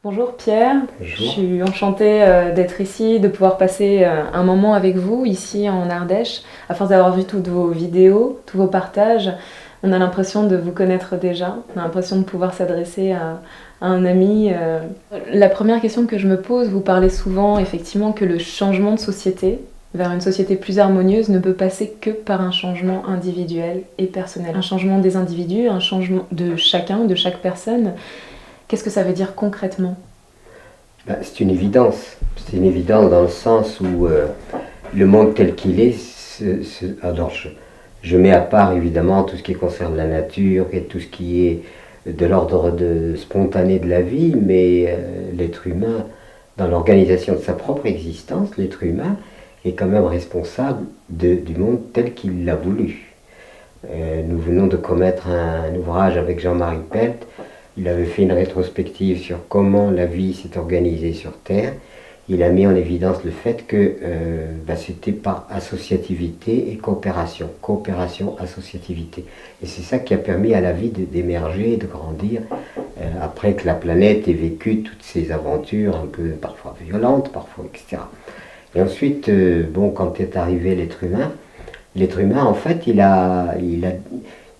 Bonjour Pierre, Bonjour. je suis enchantée d'être ici, de pouvoir passer un moment avec vous ici en Ardèche. À force d'avoir vu toutes vos vidéos, tous vos partages, on a l'impression de vous connaître déjà, on a l'impression de pouvoir s'adresser à un ami. La première question que je me pose, vous parlez souvent effectivement que le changement de société vers une société plus harmonieuse ne peut passer que par un changement individuel et personnel. Un changement des individus, un changement de chacun, de chaque personne. Qu'est-ce que ça veut dire concrètement ? C'est une évidence. C'est une évidence dans le sens où le monde tel qu'il est, alors je mets à part évidemment tout ce qui concerne la nature et tout ce qui est de l'ordre spontané de la vie, mais l'être humain, dans l'organisation de sa propre existence, l'être humain est quand même responsable du monde tel qu'il l'a voulu. Nous venons de commettre un ouvrage avec Jean-Marie Pelt. Il avait fait une rétrospective sur comment la vie s'est organisée sur Terre. Il a mis en évidence le fait que c'était par associativité et coopération. Coopération, associativité. Et c'est ça qui a permis à la vie d'émerger, de grandir, après que la planète ait vécu toutes ces aventures un peu parfois violentes, parfois, etc. Et ensuite, quand est arrivé l'être humain en fait, il a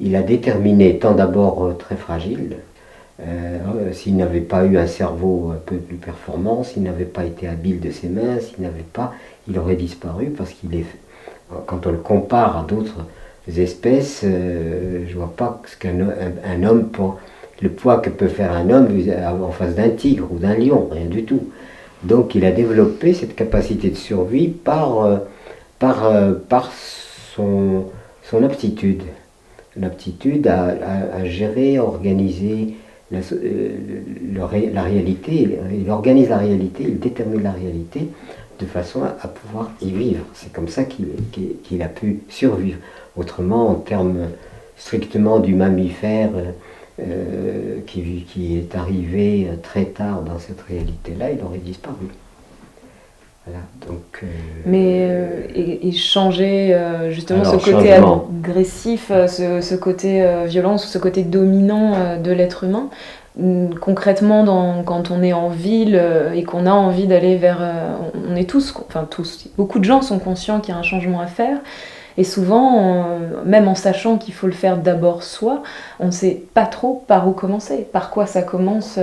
déterminé, étant d'abord très fragile, s'il n'avait pas eu un cerveau un peu plus performant, s'il n'avait pas été habile de ses mains, il aurait disparu parce quand on le compare à d'autres espèces, je vois pas ce qu'un homme, le poids que peut faire un homme en face d'un tigre ou d'un lion, rien du tout. Donc il a développé cette capacité de survie par son aptitude. L'aptitude à gérer, à organiser la réalité. Il organise la réalité, il détermine la réalité de façon à pouvoir y vivre. C'est comme ça qu'il a pu survivre. Autrement, en termes strictement du mammifère qui est arrivé très tard dans cette réalité-là, il aurait disparu. Voilà, donc, et changer justement alors, ce côté changement. agressif, ce côté violence, ce côté dominant de l'être humain. Concrètement, quand on est en ville et qu'on a envie d'aller vers... on est tous, beaucoup de gens sont conscients qu'il y a un changement à faire. Et souvent, même en sachant qu'il faut le faire d'abord soi, on ne sait pas trop par où commencer, par quoi ça commence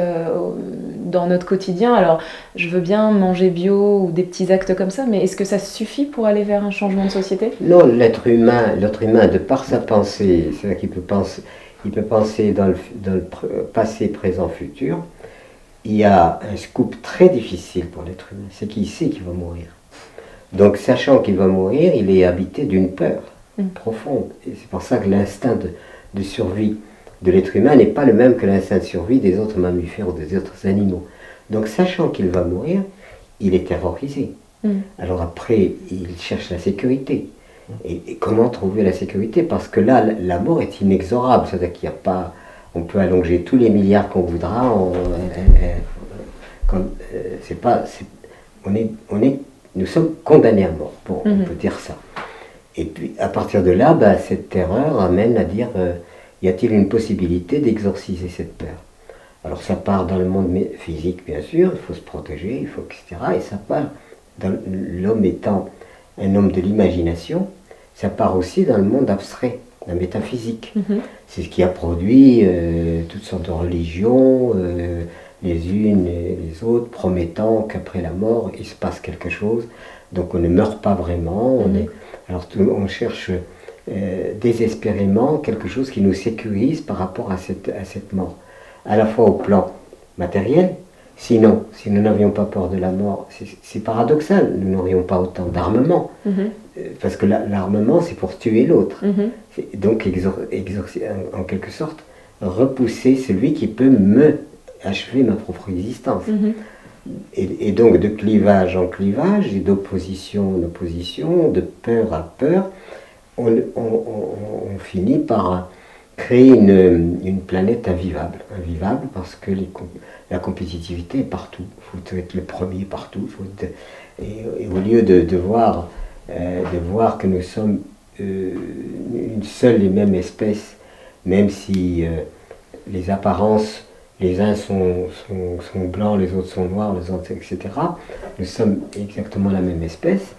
dans notre quotidien. Alors, je veux bien manger bio ou des petits actes comme ça, mais est-ce que ça suffit pour aller vers un changement de société ? Non, l'être humain, de par sa pensée, c'est vrai qu'il peut penser dans le passé, présent, futur. Il y a un scoop très difficile pour l'être humain, c'est qu'il sait qu'il va mourir. Donc, sachant qu'il va mourir, il est habité d'une peur profonde. Et c'est pour ça que l'instinct de survie de l'être humain n'est pas le même que l'instinct de survie des autres mammifères ou des autres animaux. Donc, sachant qu'il va mourir, il est terrorisé. Alors après, il cherche la sécurité. Et comment trouver la sécurité ? Parce que là, la mort est inexorable. C'est-à-dire qu'il n'y a pas... On peut allonger tous les milliards qu'on voudra. Nous sommes condamnés à mort. Bon, on peut dire ça. Et puis, à partir de là, cette terreur amène à dire, y a-t-il une possibilité d'exorciser cette peur ? Alors ça part dans le monde physique, bien sûr, il faut se protéger, etc. Et ça part, l'homme étant un homme de l'imagination, ça part aussi dans le monde abstrait, la métaphysique. C'est ce qui a produit toutes sortes de religions, les unes et les autres, promettant qu'après la mort, il se passe quelque chose. Donc on ne meurt pas vraiment. On cherche désespérément quelque chose qui nous sécurise par rapport à cette mort. À la fois au plan matériel, si nous n'avions pas peur de la mort, c'est paradoxal, nous n'aurions pas autant d'armement. Parce que l'armement, c'est pour tuer l'autre. Donc, en quelque sorte, repousser celui qui peut achever ma propre existence. Et donc, de clivage en clivage, et d'opposition en opposition, de peur à peur, on finit par créer une planète invivable. Invivable parce que la compétitivité est partout. Il faut être le premier partout. Et au lieu de voir que nous sommes une seule et même espèce même si les apparences, les uns sont blancs, les autres sont noirs, les autres, etc. Nous sommes exactement la même espèce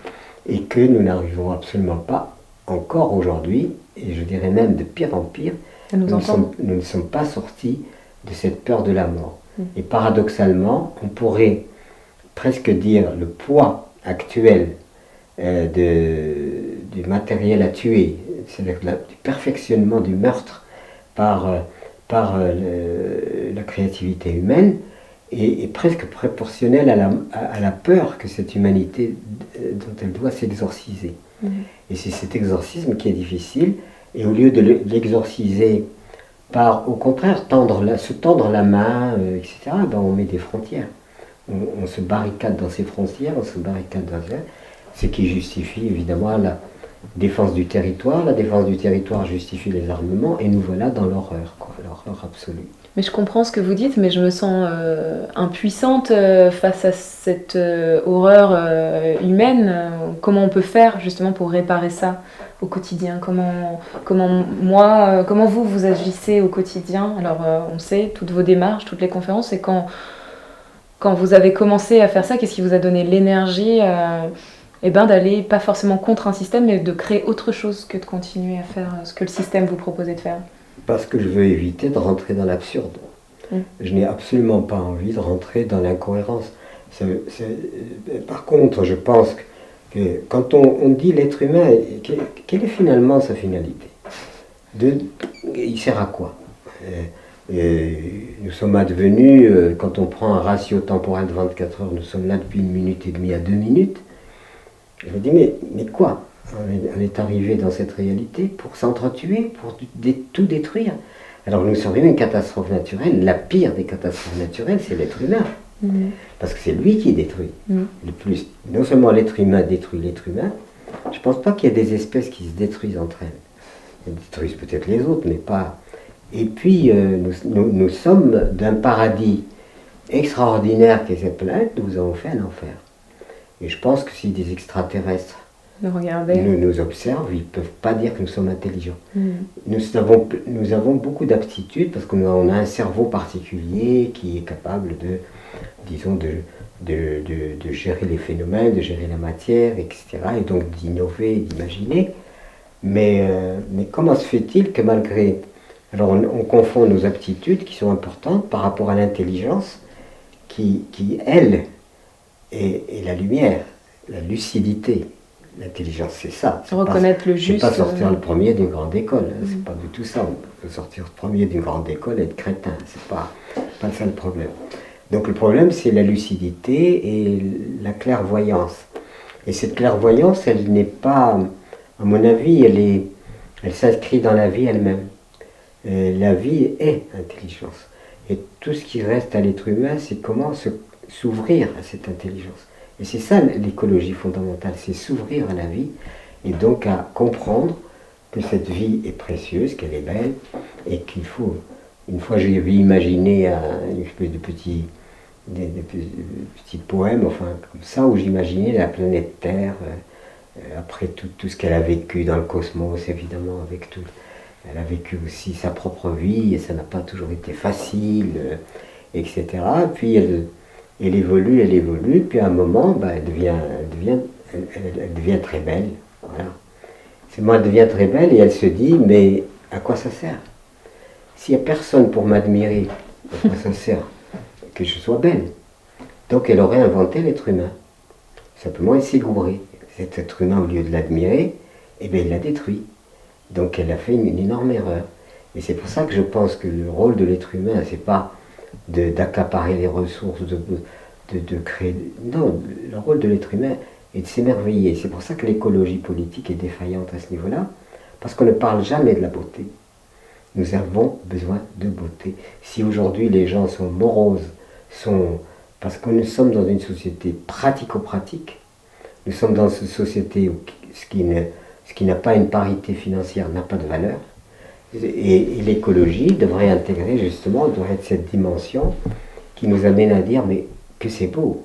et que nous n'arrivons absolument pas, encore aujourd'hui, et je dirais même de pire en pire, nous ne sommes pas sortis de cette peur de la mort. Et paradoxalement, on pourrait presque dire le poids actuel du matériel à tuer, c'est-à-dire du perfectionnement du meurtre par la créativité humaine, est presque proportionnel à la peur que cette humanité dont elle doit s'exorciser. Et c'est cet exorcisme qui est difficile, et au lieu de l'exorciser par, au contraire, se tendre la main, etc., ben on met des frontières. On se barricade dans ces frontières, on se barricade dans ce qui justifie évidemment la défense du territoire. La défense du territoire justifie les armements, et nous voilà dans l'horreur, l'horreur absolue. Mais je comprends ce que vous dites, mais je me sens impuissante face à cette horreur humaine. Comment on peut faire justement pour réparer ça au quotidien? Comment vous agissez au quotidien? Alors on sait, toutes vos démarches, toutes les conférences, et quand vous avez commencé à faire ça, qu'est-ce qui vous a donné l'énergie d'aller pas forcément contre un système, mais de créer autre chose que de continuer à faire ce que le système vous proposait de faire? Parce que je veux éviter de rentrer dans l'absurde. Je n'ai absolument pas envie de rentrer dans l'incohérence. Par contre, je pense que quand on dit l'être humain, quelle est finalement sa finalité? Il sert à quoi? Nous sommes advenus, quand on prend un ratio temporel de 24 heures, nous sommes là depuis 1 minute et demie à 2 minutes. Je me dis, mais quoi? On est arrivé dans cette réalité pour s'entretuer, pour tout détruire. Alors nous serions une catastrophe naturelle. La pire des catastrophes naturelles, c'est l'être humain. Parce que c'est lui qui détruit. Le plus. Non seulement l'être humain détruit l'être humain, je ne pense pas qu'il y ait des espèces qui se détruisent entre elles. Elles détruisent peut-être les autres, mais pas... Et puis, nous sommes d'un paradis extraordinaire qui est cette planète, nous avons fait un enfer. Et je pense que si des extraterrestres nous observent, ils ne peuvent pas dire que nous sommes intelligents. Nous avons beaucoup d'aptitudes parce qu'on a un cerveau particulier qui est capable de gérer les phénomènes, de gérer la matière, etc. Et donc d'innover, d'imaginer. Mais comment se fait-il que malgré... Alors on confond nos aptitudes qui sont importantes par rapport à l'intelligence qui elle, est la lumière, la lucidité. L'intelligence, c'est ça. Reconnaître le juste. C'est pas sortir le premier d'une grande école. C'est pas du tout ça. On peut sortir le premier d'une grande école et être crétin. C'est pas ça le problème. Donc le problème, c'est la lucidité et la clairvoyance. Et cette clairvoyance, elle n'est pas, à mon avis, elle s'inscrit dans la vie elle-même. La vie est intelligence. Et tout ce qui reste à l'être humain, c'est comment s'ouvrir à cette intelligence. Et c'est ça l'écologie fondamentale, c'est s'ouvrir à la vie et donc à comprendre que cette vie est précieuse, qu'elle est belle et qu'il faut... Une fois j'ai imaginé une espèce de petits poèmes, enfin comme ça, où j'imaginais la planète Terre, après tout ce qu'elle a vécu dans le cosmos, évidemment, avec tout. Elle a vécu aussi sa propre vie et ça n'a pas toujours été facile, etc. Puis elle évolue, puis à un moment, elle devient très belle. Voilà. Elle devient très belle et elle se dit, mais à quoi ça sert? S'il n'y a personne pour m'admirer, à quoi ça sert que je sois belle? Donc elle aurait inventé l'être humain. Simplement, elle s'est gourée. Cet être humain, au lieu de l'admirer, il l'a détruit. Donc elle a fait une énorme erreur. Et c'est pour ça que je pense que le rôle de l'être humain, c'est pas d'accaparer les ressources, de créer... Non, le rôle de l'être humain est de s'émerveiller. C'est pour ça que l'écologie politique est défaillante à ce niveau-là, parce qu'on ne parle jamais de la beauté. Nous avons besoin de beauté. Si aujourd'hui les gens sont moroses, parce que nous sommes dans une société pratico-pratique, nous sommes dans une société où ce qui n'a pas une parité financière n'a pas de valeur, et l'écologie devrait intégrer justement, devrait être cette dimension qui nous amène à dire mais que c'est beau.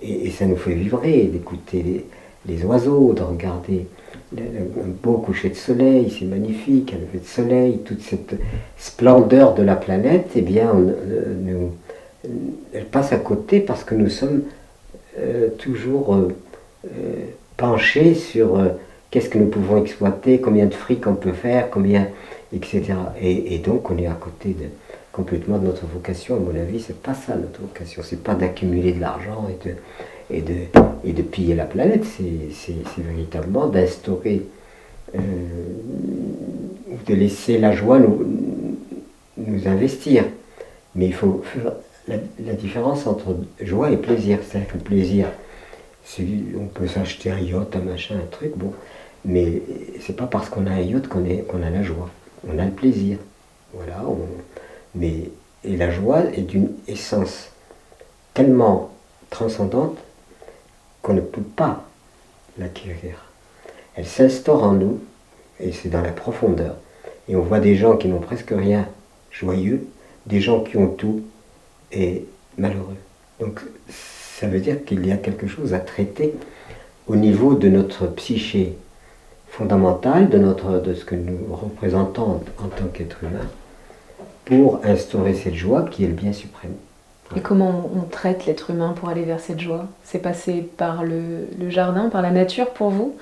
Et ça nous fait vibrer d'écouter les oiseaux, de regarder un beau coucher de soleil, c'est magnifique, un lever de soleil, toute cette splendeur de la planète, eh bien, elle passe à côté parce que nous sommes toujours penchés sur qu'est-ce que nous pouvons exploiter, combien de fric on peut faire, combien, etc. Et donc on est à côté complètement de notre vocation. À mon avis, c'est pas ça notre vocation. C'est pas d'accumuler de l'argent et de piller la planète. C'est véritablement d'instaurer, de laisser la joie nous investir. Mais il faut faire la différence entre joie et plaisir. C'est-à-dire que le plaisir, on peut s'acheter un yacht, un machin, un truc, bon, mais c'est pas parce qu'on a un yacht qu'on a la joie. On a le plaisir. Voilà. Et la joie est d'une essence tellement transcendante qu'on ne peut pas l'acquérir. Elle s'instaure en nous, et c'est dans la profondeur. Et on voit des gens qui n'ont presque rien joyeux, des gens qui ont tout et malheureux. Donc ça veut dire qu'il y a quelque chose à traiter au niveau de notre psyché fondamentale, de ce que nous représentons en tant qu'être humain, pour instaurer cette joie qui est le bien suprême. Et comment on traite l'être humain pour aller vers cette joie? C'est passé par le jardin, par la nature pour vous?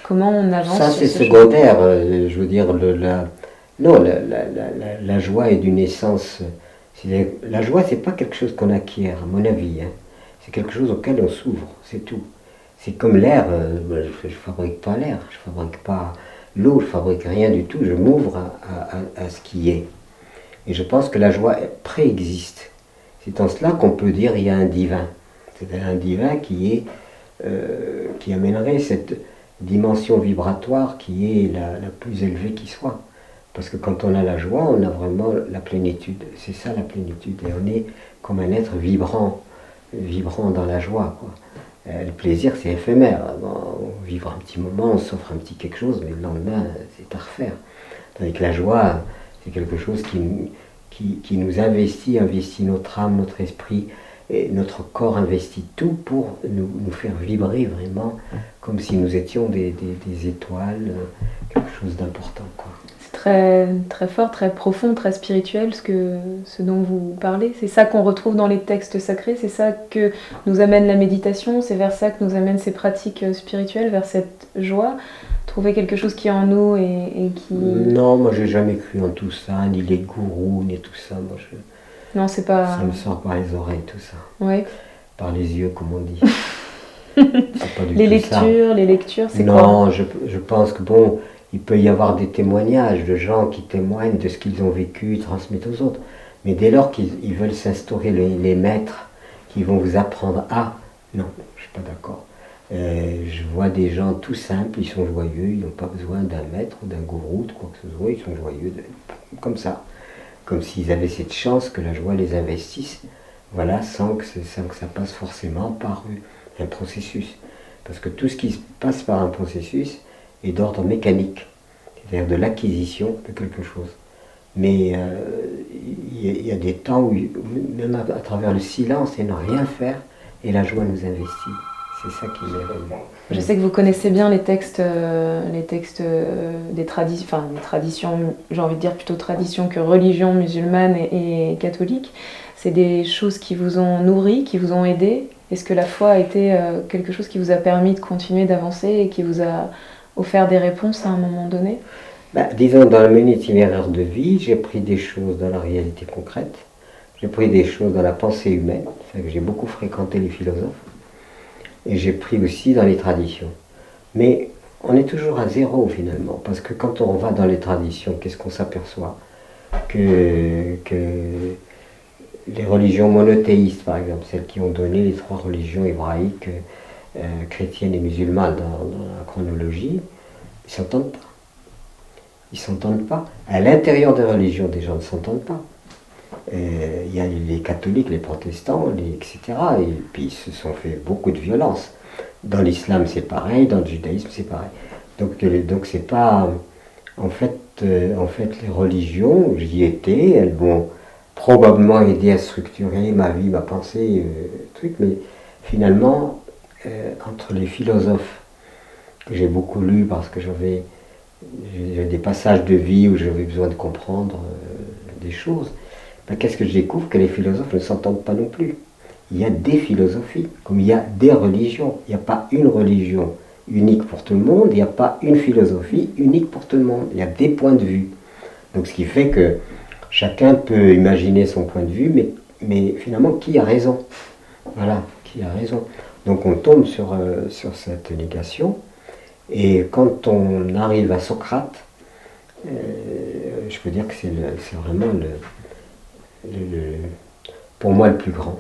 Comment on avance? Ça c'est secondaire, je veux dire, la joie est d'une essence. La joie, c'est pas quelque chose qu'on acquiert, à mon avis. Hein. C'est quelque chose auquel on s'ouvre, c'est tout. C'est comme l'air, je fabrique pas l'air, je fabrique pas l'eau, je fabrique rien du tout, je m'ouvre à ce qui est. Et je pense que la joie préexiste. C'est en cela qu'on peut dire qu'il y a un divin. C'est un divin qui amènerait cette dimension vibratoire qui est la plus élevée qui soit. Parce que quand on a la joie, on a vraiment la plénitude. C'est ça la plénitude. Et on est comme un être vibrant dans la joie, quoi. Le plaisir, c'est éphémère. On vit un petit moment, on s'offre un petit quelque chose, mais le lendemain, c'est à refaire. Tandis que la joie, c'est quelque chose qui nous investit notre âme, notre esprit, et notre corps investit tout pour nous faire vibrer vraiment, comme si nous étions des étoiles, quelque chose d'important, quoi. Très, très fort, très profond, très spirituel, ce dont vous parlez. C'est ça qu'on retrouve dans les textes sacrés, c'est ça que nous amène la méditation, c'est vers ça que nous amènent ces pratiques spirituelles, vers cette joie. Trouver quelque chose qui est en nous et qui... Non, moi j'ai jamais cru en tout ça, ni les gourous, ni tout ça. Non, c'est pas... Ça me sort par les oreilles, tout ça. Ouais. Par les yeux, comme on dit. C'est pas du les tout ça. Les lectures, c'est quoi? Non, je pense que bon... Il peut y avoir des témoignages de gens qui témoignent de ce qu'ils ont vécu, transmettent aux autres. Mais dès lors qu'ils veulent s'instaurer les maîtres qui vont vous apprendre à... Non, je ne suis pas d'accord. Je vois des gens tout simples, ils sont joyeux, ils n'ont pas besoin d'un maître ou d'un gourou, de quoi que ce soit, ils sont joyeux, comme ça. Comme s'ils avaient cette chance que la joie les investisse, voilà, sans que ça passe forcément par un processus. Parce que tout ce qui se passe par un processus est d'ordre mécanique, c'est-à-dire de l'acquisition de quelque chose. Mais il y a des temps où, même à travers le silence et ne rien faire, et la joie nous investit. C'est ça qui m'est... Je sais que vous connaissez bien les textes des traditions, j'ai envie de dire plutôt traditions que religions musulmanes et catholiques. C'est des choses qui vous ont nourri, qui vous ont aidé. Est-ce que la foi a été quelque chose qui vous a permis de continuer d'avancer et qui vous a offert des réponses à un moment donné? Disons, dans mon itinéraire de vie, j'ai pris des choses dans la réalité concrète, j'ai pris des choses dans la pensée humaine, j'ai beaucoup fréquenté les philosophes, et j'ai pris aussi dans les traditions. Mais on est toujours à zéro finalement, parce que quand on va dans les traditions, qu'est-ce qu'on s'aperçoit? Que les religions monothéistes, par exemple, celles qui ont donné les trois religions hébraïques, chrétiennes et musulmanes dans la chronologie, ils ne s'entendent pas. Ils ne s'entendent pas. À l'intérieur des religions, des gens ne s'entendent pas. Il y a les catholiques, les protestants, etc. Et puis ils se sont fait beaucoup de violence. Dans l'islam, c'est pareil, dans le judaïsme, c'est pareil. Donc c'est pas... En fait, les religions, j'y étais, elles m'ont probablement aidé à structurer ma vie, ma pensée, truc, mais finalement, entre les philosophes que j'ai beaucoup lu parce que j'avais des passages de vie où j'avais besoin de comprendre des choses, ben, qu'est-ce que je découvre? Que les philosophes ne s'entendent pas non plus. Il y a des philosophies, comme il y a des religions. Il n'y a pas une religion unique pour tout le monde, il n'y a pas une philosophie unique pour tout le monde. Il y a des points de vue. Donc ce qui fait que chacun peut imaginer son point de vue, mais finalement, qui a raison? Voilà, qui a raison. Donc on tombe sur cette négation, et quand on arrive à Socrate, je peux dire que c'est vraiment pour moi le plus grand,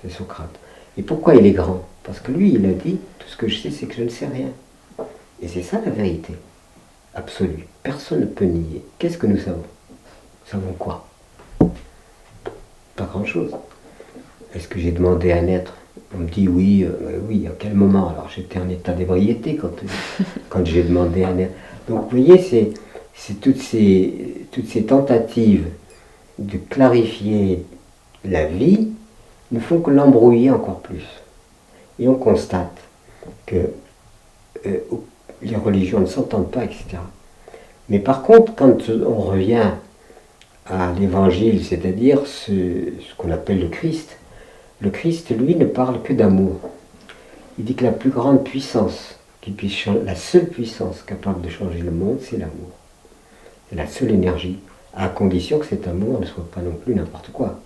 c'est Socrate. Et pourquoi il est grand? Parce que lui, il a dit, tout ce que je sais, c'est que je ne sais rien. Et c'est ça la vérité absolue. Personne ne peut nier. Qu'est-ce que nous savons? Nous savons quoi? Pas grand-chose. Est-ce que j'ai demandé à un être? On me dit oui, oui, à quel moment? Alors j'étais en état d'ébriété quand j'ai demandé à un être. Donc vous voyez, c'est toutes ces tentatives de clarifier la vie ne font que l'embrouiller encore plus. Et on constate que les religions ne s'entendent pas, etc. Mais par contre, quand on revient à l'évangile, c'est-à-dire ce qu'on appelle le Christ, lui, ne parle que d'amour. Il dit que la plus grande puissance, la seule puissance capable de changer le monde, c'est l'amour. C'est la seule énergie, à condition que cet amour ne soit pas non plus n'importe quoi.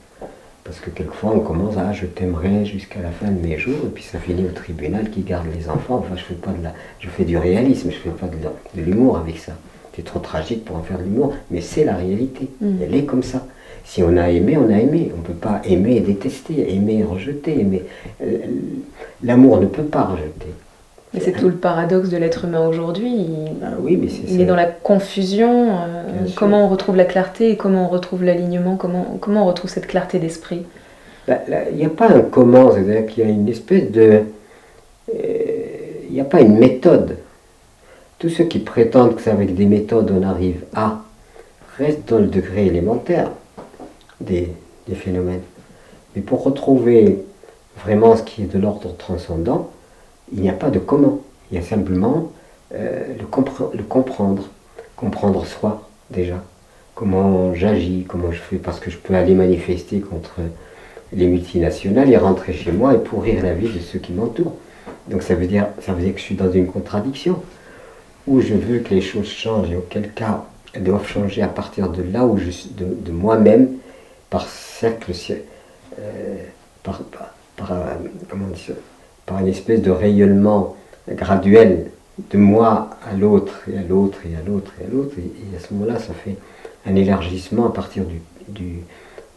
Parce que quelquefois on commence à je t'aimerai jusqu'à la fin de mes jours, et puis ça finit au tribunal qui garde les enfants. Enfin, je fais du réalisme, je fais pas de l'humour avec ça. C'est trop tragique pour en faire de l'humour, mais c'est la réalité. Elle est comme ça. Si on a aimé, on a aimé. On ne peut pas aimer et détester, aimer et rejeter. L'amour ne peut pas rejeter. Mais c'est tout le paradoxe de l'être humain aujourd'hui. Oui, mais il est dans la confusion. Comment on retrouve la clarté et comment on retrouve l'alignement, comment on retrouve cette clarté d'esprit? Il n'y a pas un comment, c'est-à-dire qu'il y a une espèce de... Il n'y a pas une méthode. Tous ceux qui prétendent que c'est avec des méthodes on arrive à restent dans le degré élémentaire des phénomènes. Mais pour retrouver vraiment ce qui est de l'ordre transcendant, il n'y a pas de comment. Il y a simplement le comprendre. Comprendre soi, déjà. Comment j'agis, comment je fais. Parce que je peux aller manifester contre les multinationales et rentrer chez moi et pourrir la vie de ceux qui m'entourent. Donc ça veut dire que je suis dans une contradiction. Où je veux que les choses changent et auquel cas elles doivent changer à partir de là où je suis, de moi-même, par cercle, par une espèce de rayonnement graduel de moi à l'autre, et à l'autre, et à l'autre, et à l'autre. Et à ce moment-là, ça fait un élargissement à partir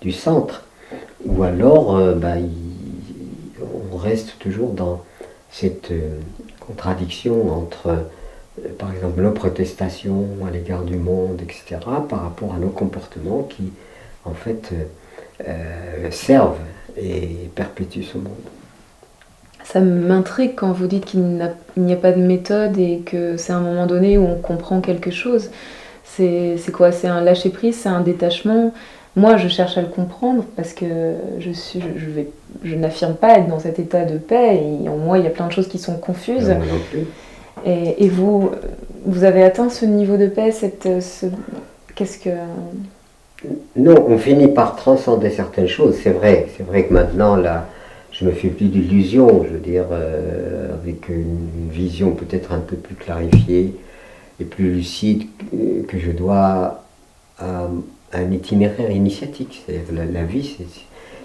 du centre. Ou alors, on reste toujours dans cette contradiction entre... par exemple, nos protestations à l'égard du monde, etc., par rapport à nos comportements qui, en fait, servent et perpétuent ce monde. Ça m'intrigue quand vous dites qu'il n'y a pas de méthode et que c'est un moment donné où on comprend quelque chose. C'est quoi? C'est un lâcher-prise, c'est un détachement? Moi, je cherche à le comprendre parce que je n'affirme pas être dans cet état de paix et en moi, il y a plein de choses qui sont confuses. Non plus. Et vous avez atteint ce niveau de paix, qu'est-ce que... Non, on finit par transcender certaines choses, c'est vrai que maintenant, là, je me fais plus d'illusions, je veux dire, avec une vision peut-être un peu plus clarifiée et plus lucide que je dois à un itinéraire initiatique. C'est-à-dire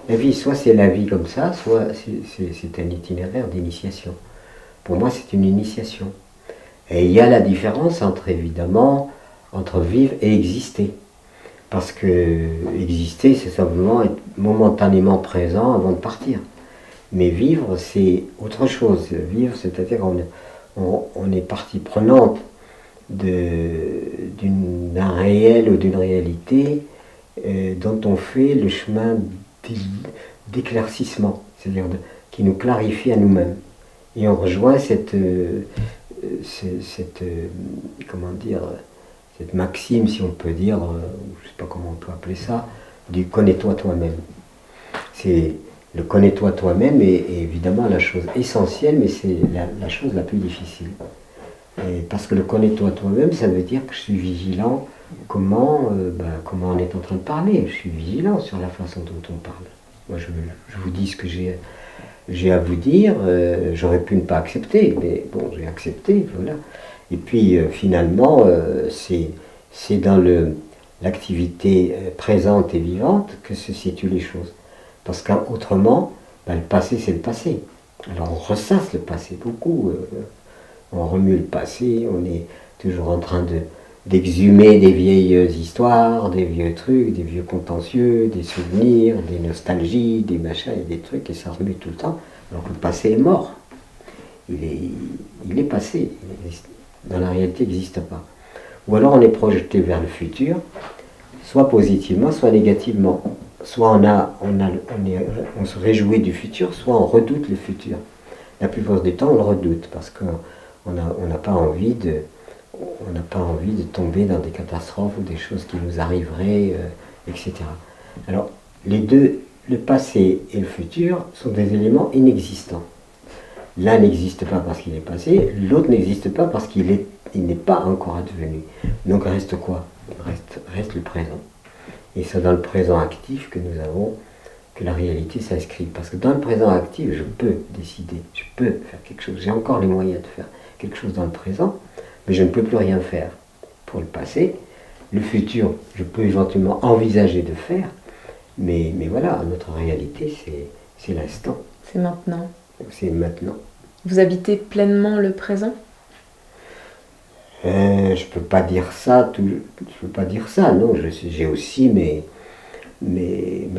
la vie, soit c'est la vie comme ça, soit c'est un itinéraire d'initiation. Pour moi, c'est une initiation. Et il y a la différence évidemment, entre vivre et exister. Parce que exister, c'est simplement être momentanément présent avant de partir. Mais vivre, c'est autre chose. Vivre, c'est-à-dire qu'on est partie prenante d'un réel ou d'une réalité dont on fait le chemin d'éclaircissement, c'est-à-dire qui nous clarifie à nous-mêmes. Et on rejoint cette maxime, si on peut dire, je ne sais pas comment on peut appeler ça, du connais-toi toi-même. C'est le connais-toi toi-même est évidemment la chose essentielle, mais c'est la chose la plus difficile. Et parce que le connais-toi toi-même, ça veut dire que je suis vigilant comment on est en train de parler. Je suis vigilant sur la façon dont on parle. Moi, je vous dis ce que j'ai à vous dire. J'aurais pu ne pas accepter, mais bon, j'ai accepté, voilà. Et puis, finalement, c'est dans l'activité présente et vivante que se situent les choses. Parce qu'autrement, le passé, c'est le passé. Alors, on ressasse le passé beaucoup. On remue le passé, on est toujours en train d'exhumer des vieilles histoires, des vieux trucs, des vieux contentieux, des souvenirs, des nostalgies, des machins et des trucs, et ça remue tout le temps, alors que le passé est mort. Il est passé, dans la réalité, il n'existe pas. Ou alors on est projeté vers le futur, soit positivement, soit négativement. Soit on se réjouit du futur, soit on redoute le futur. La plupart du temps, on le redoute, parce qu'on n'a pas envie de tomber dans des catastrophes ou des choses qui nous arriveraient, etc. Alors, les deux, le passé et le futur, sont des éléments inexistants. L'un n'existe pas parce qu'il est passé, l'autre n'existe pas parce qu'il n'est pas encore advenu. Donc reste quoi? Reste le présent. Et c'est dans le présent actif que nous avons, que la réalité s'inscrit. Parce que dans le présent actif, je peux décider, je peux faire quelque chose. J'ai encore les moyens de faire quelque chose dans le présent, mais je ne peux plus rien faire pour le passé. Le futur, je peux éventuellement envisager de faire, mais voilà, notre réalité, c'est l'instant. C'est maintenant. C'est maintenant. Vous habitez pleinement le présent? Je peux pas dire ça, je peux pas dire ça, non. J'ai aussi mes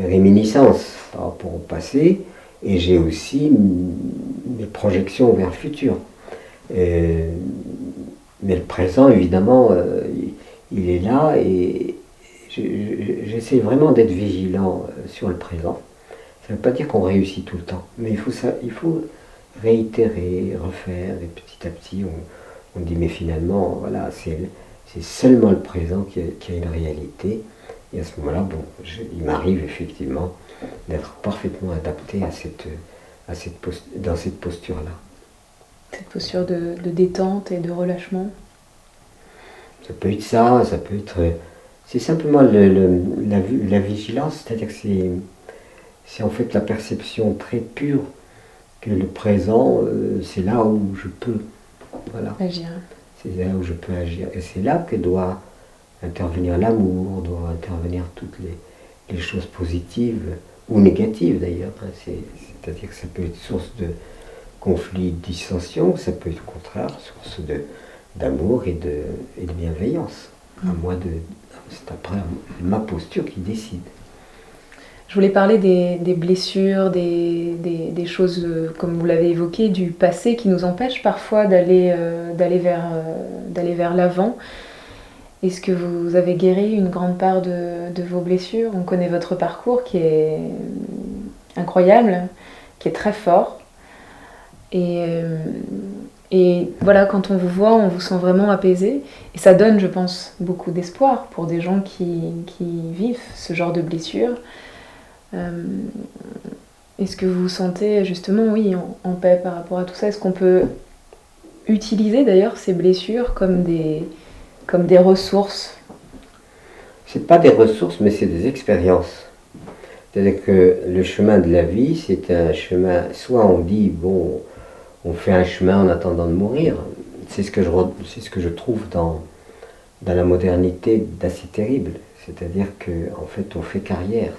réminiscences par rapport au passé, et j'ai aussi mes projections vers le futur. Mais le présent, évidemment, il est là, et j'essaie vraiment d'être vigilant sur le présent. Ça ne veut pas dire qu'on réussit tout le temps, mais il faut réitérer, refaire, et petit à petit, on dit, mais finalement, voilà, c'est seulement le présent qui a une réalité. Et à ce moment-là, il m'arrive effectivement d'être parfaitement adapté dans cette posture-là. Cette posture de détente et de relâchement? Ça peut être ça, ça peut être... C'est simplement la vigilance, c'est-à-dire que c'est en fait la perception très pure que le présent, c'est là où je peux agir. C'est là où je peux agir. Et c'est là que doit intervenir l'amour, doit intervenir toutes les choses positives, ou négatives d'ailleurs. C'est-à-dire que ça peut être source de conflit, de dissension, ça peut être au contraire source d'amour et de bienveillance. C'est après ma posture qui décide. Je voulais parler des blessures, des choses, comme vous l'avez évoqué, du passé qui nous empêchent parfois d'aller vers l'avant. Est-ce que vous avez guéri une grande part de vos blessures? On connaît votre parcours qui est incroyable, qui est très fort. Et voilà, quand on vous voit, on vous sent vraiment apaisé. Et ça donne, je pense, beaucoup d'espoir pour des gens qui vivent ce genre de blessures. Est-ce que vous vous sentez justement, oui, en paix par rapport à tout ça? Est-ce qu'on peut utiliser d'ailleurs ces blessures comme des ressources? C'est pas des ressources, mais c'est des expériences. C'est-à-dire que le chemin de la vie, c'est un chemin, soit on dit, bon, on fait un chemin en attendant de mourir. C'est ce que je trouve dans la modernité d'assez terrible. C'est-à-dire qu'en fait, on fait carrière.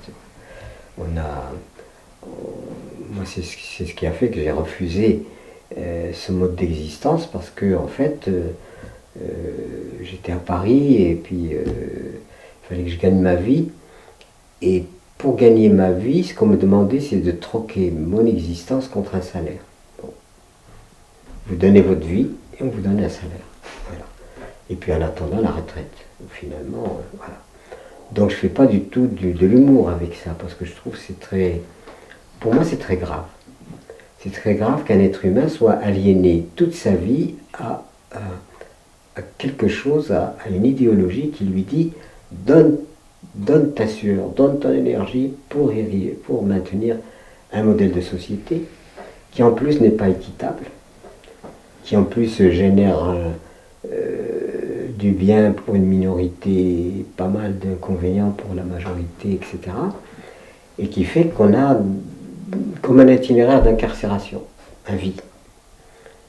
Moi, c'est ce qui a fait que j'ai refusé ce mode d'existence, parce que en fait, j'étais à Paris et puis il fallait que je gagne ma vie. Et pour gagner ma vie, ce qu'on me demandait, c'est de troquer mon existence contre un salaire. Bon. Vous donnez votre vie et on vous donne un salaire. Voilà. Et puis en attendant la retraite. Finalement, voilà. Donc je ne fais pas du tout de l'humour avec ça, parce que je trouve que pour moi c'est très grave. C'est très grave qu'un être humain soit aliéné toute sa vie à quelque chose, à une idéologie qui lui dit donne ta sueur, donne ton énergie pour maintenir un modèle de société qui en plus n'est pas équitable, qui en plus génère du bien pour une minorité, pas mal d'inconvénients pour la majorité, etc. Et qui fait qu'on a comme un itinéraire d'incarcération, à vie.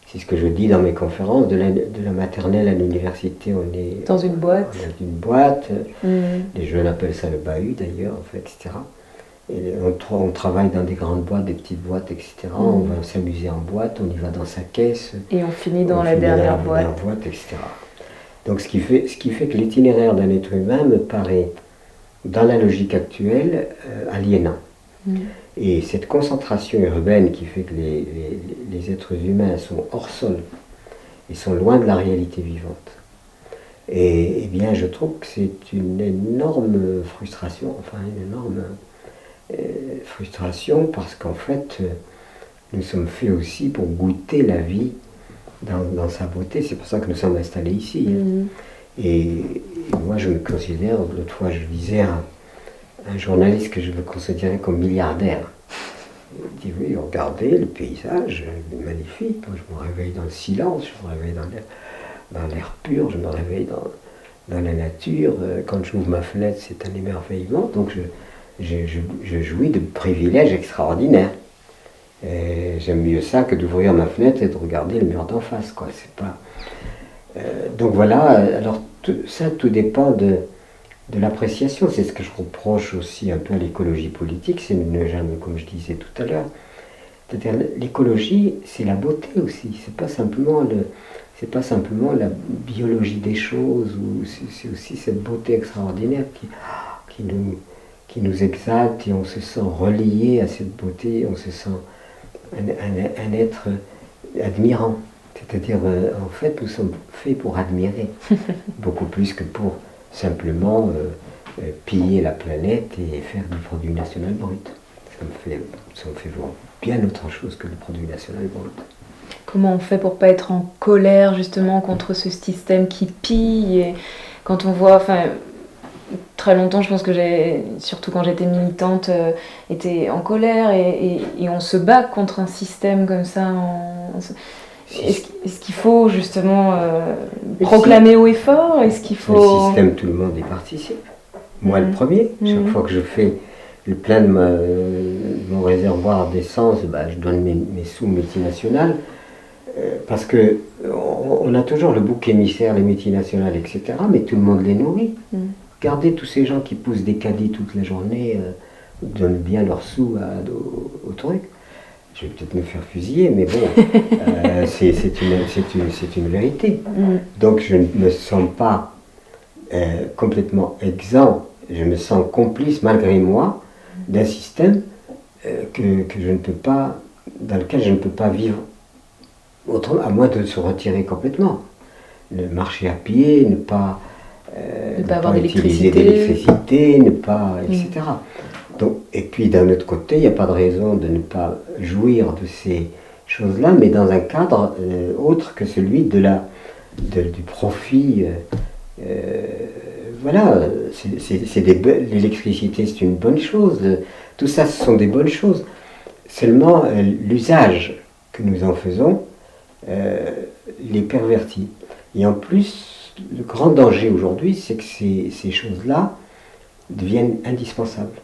C'est ce que je dis dans mes conférences, de la maternelle à l'université, on est dans une boîte. On est une boîte, les jeunes appellent ça le bahut d'ailleurs, en fait, etc. Et on travaille dans des grandes boîtes, des petites boîtes, etc. On va s'amuser en boîte, on y va dans sa caisse. Et on finit dans la dernière boîte. Etc. Donc ce qui fait que l'itinéraire d'un être humain me paraît, dans la logique actuelle, aliénant. Et cette concentration urbaine qui fait que les êtres humains sont hors sol et sont loin de la réalité vivante. Et eh bien, je trouve que c'est une énorme frustration, frustration parce qu'en fait, nous sommes faits aussi pour goûter la vie dans sa beauté. C'est pour ça que nous sommes installés ici. Et moi, je me considère, l'autre fois, je disais à un journaliste que je me considérais comme milliardaire. Il dit, oui, regardez le paysage, il est magnifique. Moi, je me réveille dans le silence, je me réveille dans l'air pur, je me réveille dans la nature. Quand j'ouvre ma fenêtre, c'est un émerveillement. Donc, je jouis de privilèges extraordinaires. J'aime mieux ça que d'ouvrir ma fenêtre et de regarder le mur d'en face, quoi. C'est pas... donc voilà, alors tout dépend de l'appréciation. C'est ce que je reproche aussi un peu à l'écologie politique, c'est ne jamais, comme je disais tout à l'heure, c'est-à-dire l'écologie, c'est la beauté aussi, c'est pas simplement la biologie des choses, ou c'est aussi cette beauté extraordinaire qui nous exalte et on se sent relié à cette beauté, on se sent un être admirant. C'est-à-dire, en fait, nous sommes faits pour admirer, beaucoup plus que pour simplement piller la planète et faire du produit national brut. Ça me fait voir bien autre chose que le produit national brut. Comment on fait pour pas être en colère justement contre ce système qui pille et quand on voit, très longtemps, je pense que surtout quand j'étais militante, était en colère et on se bat contre un système comme ça. Est-ce qu'il faut justement proclamer haut et fort? Est-ce qu'il faut... Le système, tout le monde y participe. Moi, le premier. Chaque fois que je fais le plein de mon réservoir d'essence, je donne mes sous multinationales. Parce que on a toujours le bouc émissaire, les multinationales, etc. Mais tout le monde les nourrit. Regardez tous ces gens qui poussent des caddies toute la journée, donnent bien leurs sous au truc. Je vais peut-être me faire fusiller, mais bon, c'est une vérité. Donc je ne me sens pas complètement exempt, je me sens complice malgré moi d'un système que je ne peux pas, dans lequel je ne peux pas vivre autrement, à moins de se retirer complètement. Le marcher à pied, ne pas avoir utiliser d'électricité, ne pas, etc. Donc, et puis d'un autre côté, il n'y a pas de raison de ne pas jouir de ces choses-là, mais dans un cadre autre que celui du profit. Voilà, l'électricité c'est une bonne chose, tout ça ce sont des bonnes choses. Seulement l'usage que nous en faisons les pervertit. Et en plus, le grand danger aujourd'hui, c'est que ces choses-là deviennent indispensables.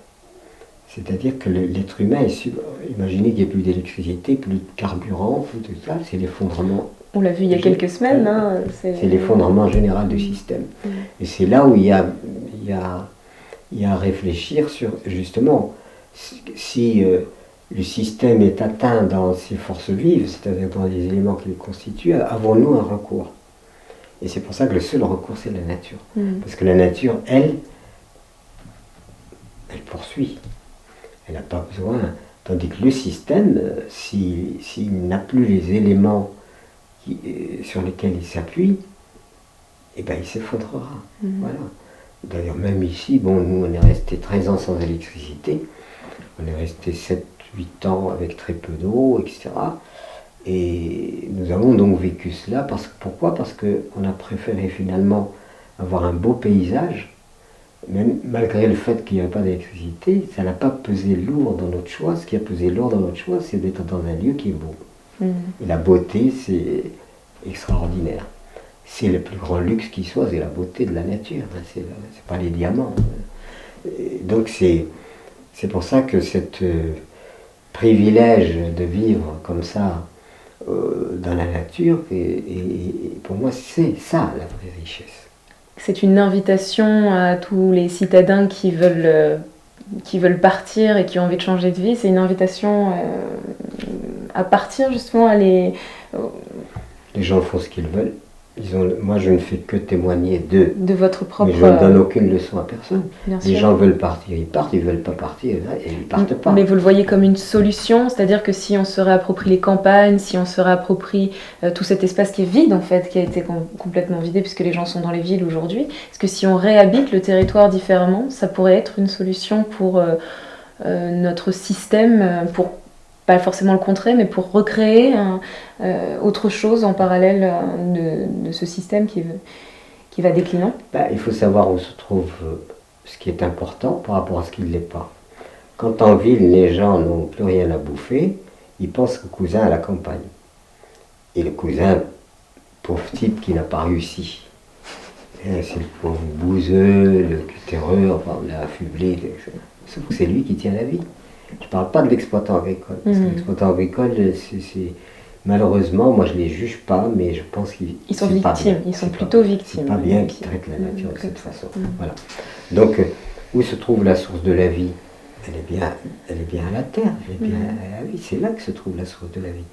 C'est-à-dire que l'être humain imaginez qu'il n'y ait plus d'électricité, plus de carburant, plus de ça, c'est l'effondrement. On l'a vu il y a quelques semaines. C'est l'effondrement général du système. Et c'est là où il y a à réfléchir sur, justement, si le système est atteint dans ses forces vives, c'est-à-dire dans les éléments qui le constituent, avons-nous un recours? Et c'est pour ça que le seul recours, c'est la nature. Parce que la nature, elle poursuit. Elle n'a pas besoin. Tandis que le système, s'il n'a plus les éléments sur lesquels il s'appuie, eh ben, il s'effondrera. Voilà. D'ailleurs, même ici, nous, on est resté 13 ans sans électricité. On est resté 7-8 ans avec très peu d'eau, etc. Et nous avons donc vécu cela. Pourquoi? Parce qu'on a préféré finalement avoir un beau paysage. Même malgré le fait qu'il n'y avait pas d'électricité, ça n'a pas pesé lourd dans notre choix. Ce qui a pesé lourd dans notre choix, c'est d'être dans un lieu qui est beau. Et la beauté, c'est extraordinaire. c'est le plus grand luxe qui soit, c'est la beauté de la nature, hein, c'est pas les diamants. Et donc c'est pour ça que ce privilège de vivre comme ça dans la nature, et pour moi c'est ça la vraie richesse. C'est une invitation à tous les citadins qui veulent partir et qui ont envie de changer de vie. C'est une invitation à partir justement, à les... Les gens font ce qu'ils veulent. Moi, je ne fais que témoigner de votre propre... Mais je ne donne aucune leçon à personne. Les gens veulent partir, ils partent. Ils ne veulent pas partir, et ils ne partent pas. Mais vous le voyez comme une solution, c'est-à-dire que si on se réapproprie les campagnes, si on se réapproprie tout cet espace qui est vide, en fait, qui a été complètement vidé puisque les gens sont dans les villes aujourd'hui, est-ce que si on réhabite le territoire différemment, ça pourrait être une solution pour notre système, pour pas forcément le contrer, mais pour recréer autre chose en parallèle de ce système qui va déclinant? Il faut savoir où se trouve ce qui est important par rapport à ce qui ne l'est pas. Quand en ville, les gens n'ont plus rien à bouffer, ils pensent au cousin à la campagne. Et le cousin, pauvre type qui n'a pas réussi. C'est le pauvre bouseux, le cutéreux, enfin, on l'a affublé. Sauf que c'est lui qui tient la vie. Je ne parle pas de l'exploitant agricole. Parce que l'exploitant agricole, malheureusement, moi je ne les juge pas, mais je pense qu'ils sont victimes. Ils sont plutôt victimes. C'est pas bien qu'ils traitent la nature de cette façon. Voilà. Donc, où se trouve la source de la vie? Elle est bien à la terre, elle est bien à la vie. C'est là que se trouve la source de la vie.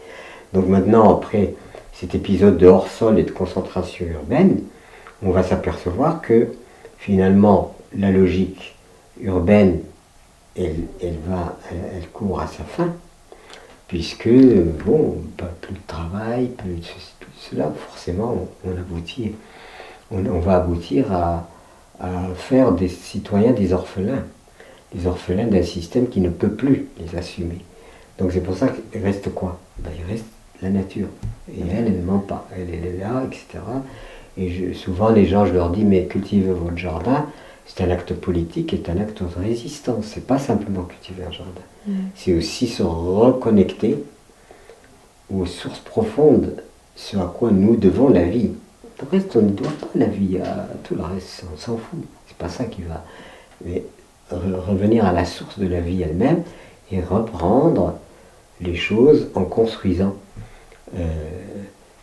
Donc maintenant, après cet épisode de hors-sol et de concentration urbaine, on va s'apercevoir que finalement, la logique urbaine, elle court à sa fin, puisque, bon, plus de travail, plus de ceci, tout cela, forcément, on va aboutir à faire des citoyens des orphelins d'un système qui ne peut plus les assumer. Donc c'est pour ça qu'il reste quoi? Il reste la nature, et elle ne ment pas, elle est là, etc. Et souvent les gens, je leur dis, mais cultivez votre jardin, c'est un acte politique, c'est un acte de résistance. C'est pas simplement cultiver un jardin. C'est aussi se reconnecter aux sources profondes, ce à quoi nous devons la vie. Le reste, on ne doit pas la vie à tout le reste, on s'en fout. C'est pas ça qui va. Mais revenir à la source de la vie elle-même et reprendre les choses en construisant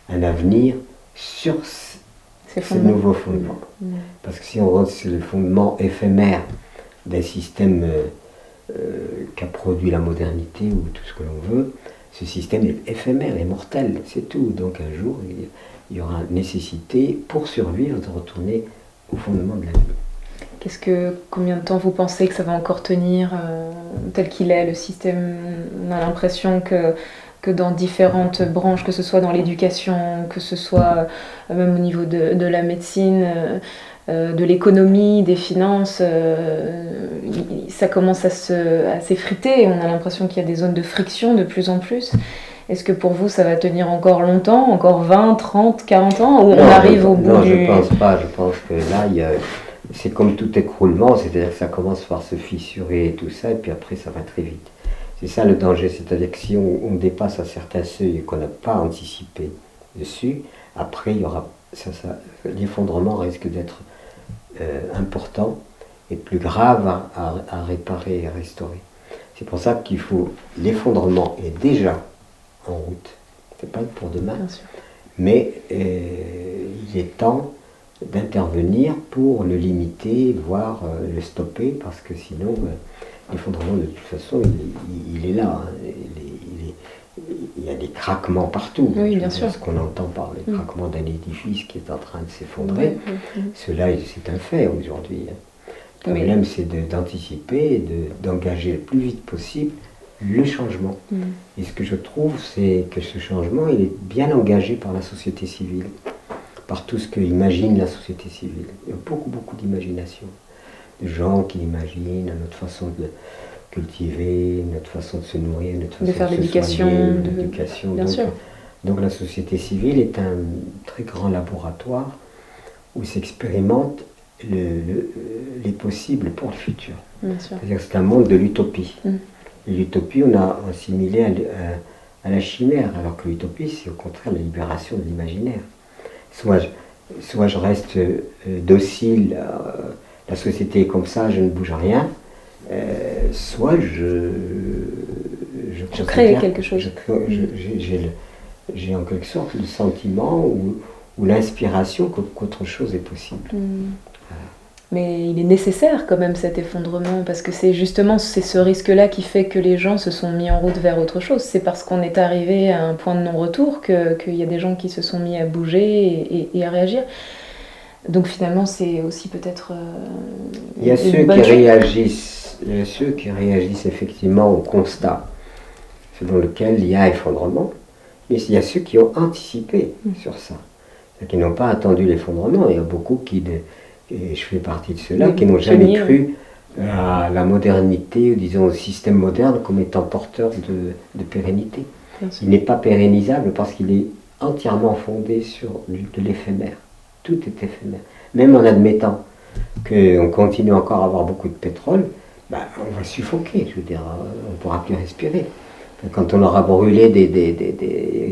un avenir sur ces nouveaux fondements. Parce que si on rentre sur les fondements éphémères d'un système qu'a produit la modernité ou tout ce que l'on veut, ce système est éphémère et mortel, c'est tout. Donc un jour, il y aura nécessité, pour survivre, de retourner au fondement de la vie. Combien de temps vous pensez que ça va encore tenir tel qu'il est, le système? On a l'impression que dans différentes branches, que ce soit dans l'éducation, que ce soit même au niveau de la médecine, de l'économie, des finances, ça commence à s'effriter. On a l'impression qu'il y a des zones de friction de plus en plus. Est-ce que pour vous, ça va tenir encore longtemps, encore 20, 30, 40 ans, ou on arrive au bout du... Non, je ne pense pas. Je pense que là, c'est comme tout écroulement, c'est-à-dire que ça commence par se fissurer et tout ça, et puis après, ça va très vite. C'est ça le danger, c'est-à-dire que si on dépasse un certain seuil et qu'on n'a pas anticipé dessus, après, il y aura l'effondrement risque d'être important et plus grave à réparer et à restaurer. C'est pour ça qu'il faut... L'effondrement est déjà en route. C'est pas pour demain. Mais il est temps d'intervenir pour le limiter, voire le stopper, parce que sinon, l'effondrement, de toute façon, il est là. Hein. Il y a des craquements partout. Oui, bien sûr. Ce qu'on entend par les craquements d'un édifice qui est en train de s'effondrer. Cela, c'est un fait aujourd'hui. Le problème, c'est d'anticiper et d'engager le plus vite possible le changement. Et ce que je trouve, c'est que ce changement, il est bien engagé par la société civile, par tout ce que imagine la société civile. Il y a beaucoup, beaucoup d'imagination. De gens qui imaginent notre façon de cultiver, notre façon de se nourrir, notre façon de faire l'éducation. Bien sûr. Donc la société civile est un très grand laboratoire où s'expérimentent les possibles pour le futur. C'est-à-dire que c'est un monde de l'utopie. Et l'utopie, on a assimilé à la chimère, alors que l'utopie, c'est au contraire la libération de l'imaginaire. Soit soit je reste docile, la société est comme ça, je ne bouge rien, soit je crée quelque chose. J'ai en quelque sorte le sentiment ou l'inspiration qu'autre chose est possible. Mais il est nécessaire quand même cet effondrement, parce que c'est ce risque-là qui fait que les gens se sont mis en route vers autre chose. C'est parce qu'on est arrivé à un point de non-retour qu'il y a des gens qui se sont mis à bouger et à réagir. Donc finalement, c'est aussi peut-être il y a ceux qui réagissent effectivement au constat selon lequel il y a effondrement, mais il y a ceux qui ont anticipé sur ça, qui n'ont pas attendu l'effondrement. Il y a beaucoup et je fais partie de ceux-là, qui n'ont jamais cru à la modernité, ou disons au système moderne, comme étant porteur de pérennité. Il n'est pas pérennisable parce qu'il est entièrement fondé sur de l'éphémère. Tout est éphémère. Même en admettant qu'on continue encore à avoir beaucoup de pétrole, on va suffoquer, je veux dire, on ne pourra plus respirer. Quand on aura brûlé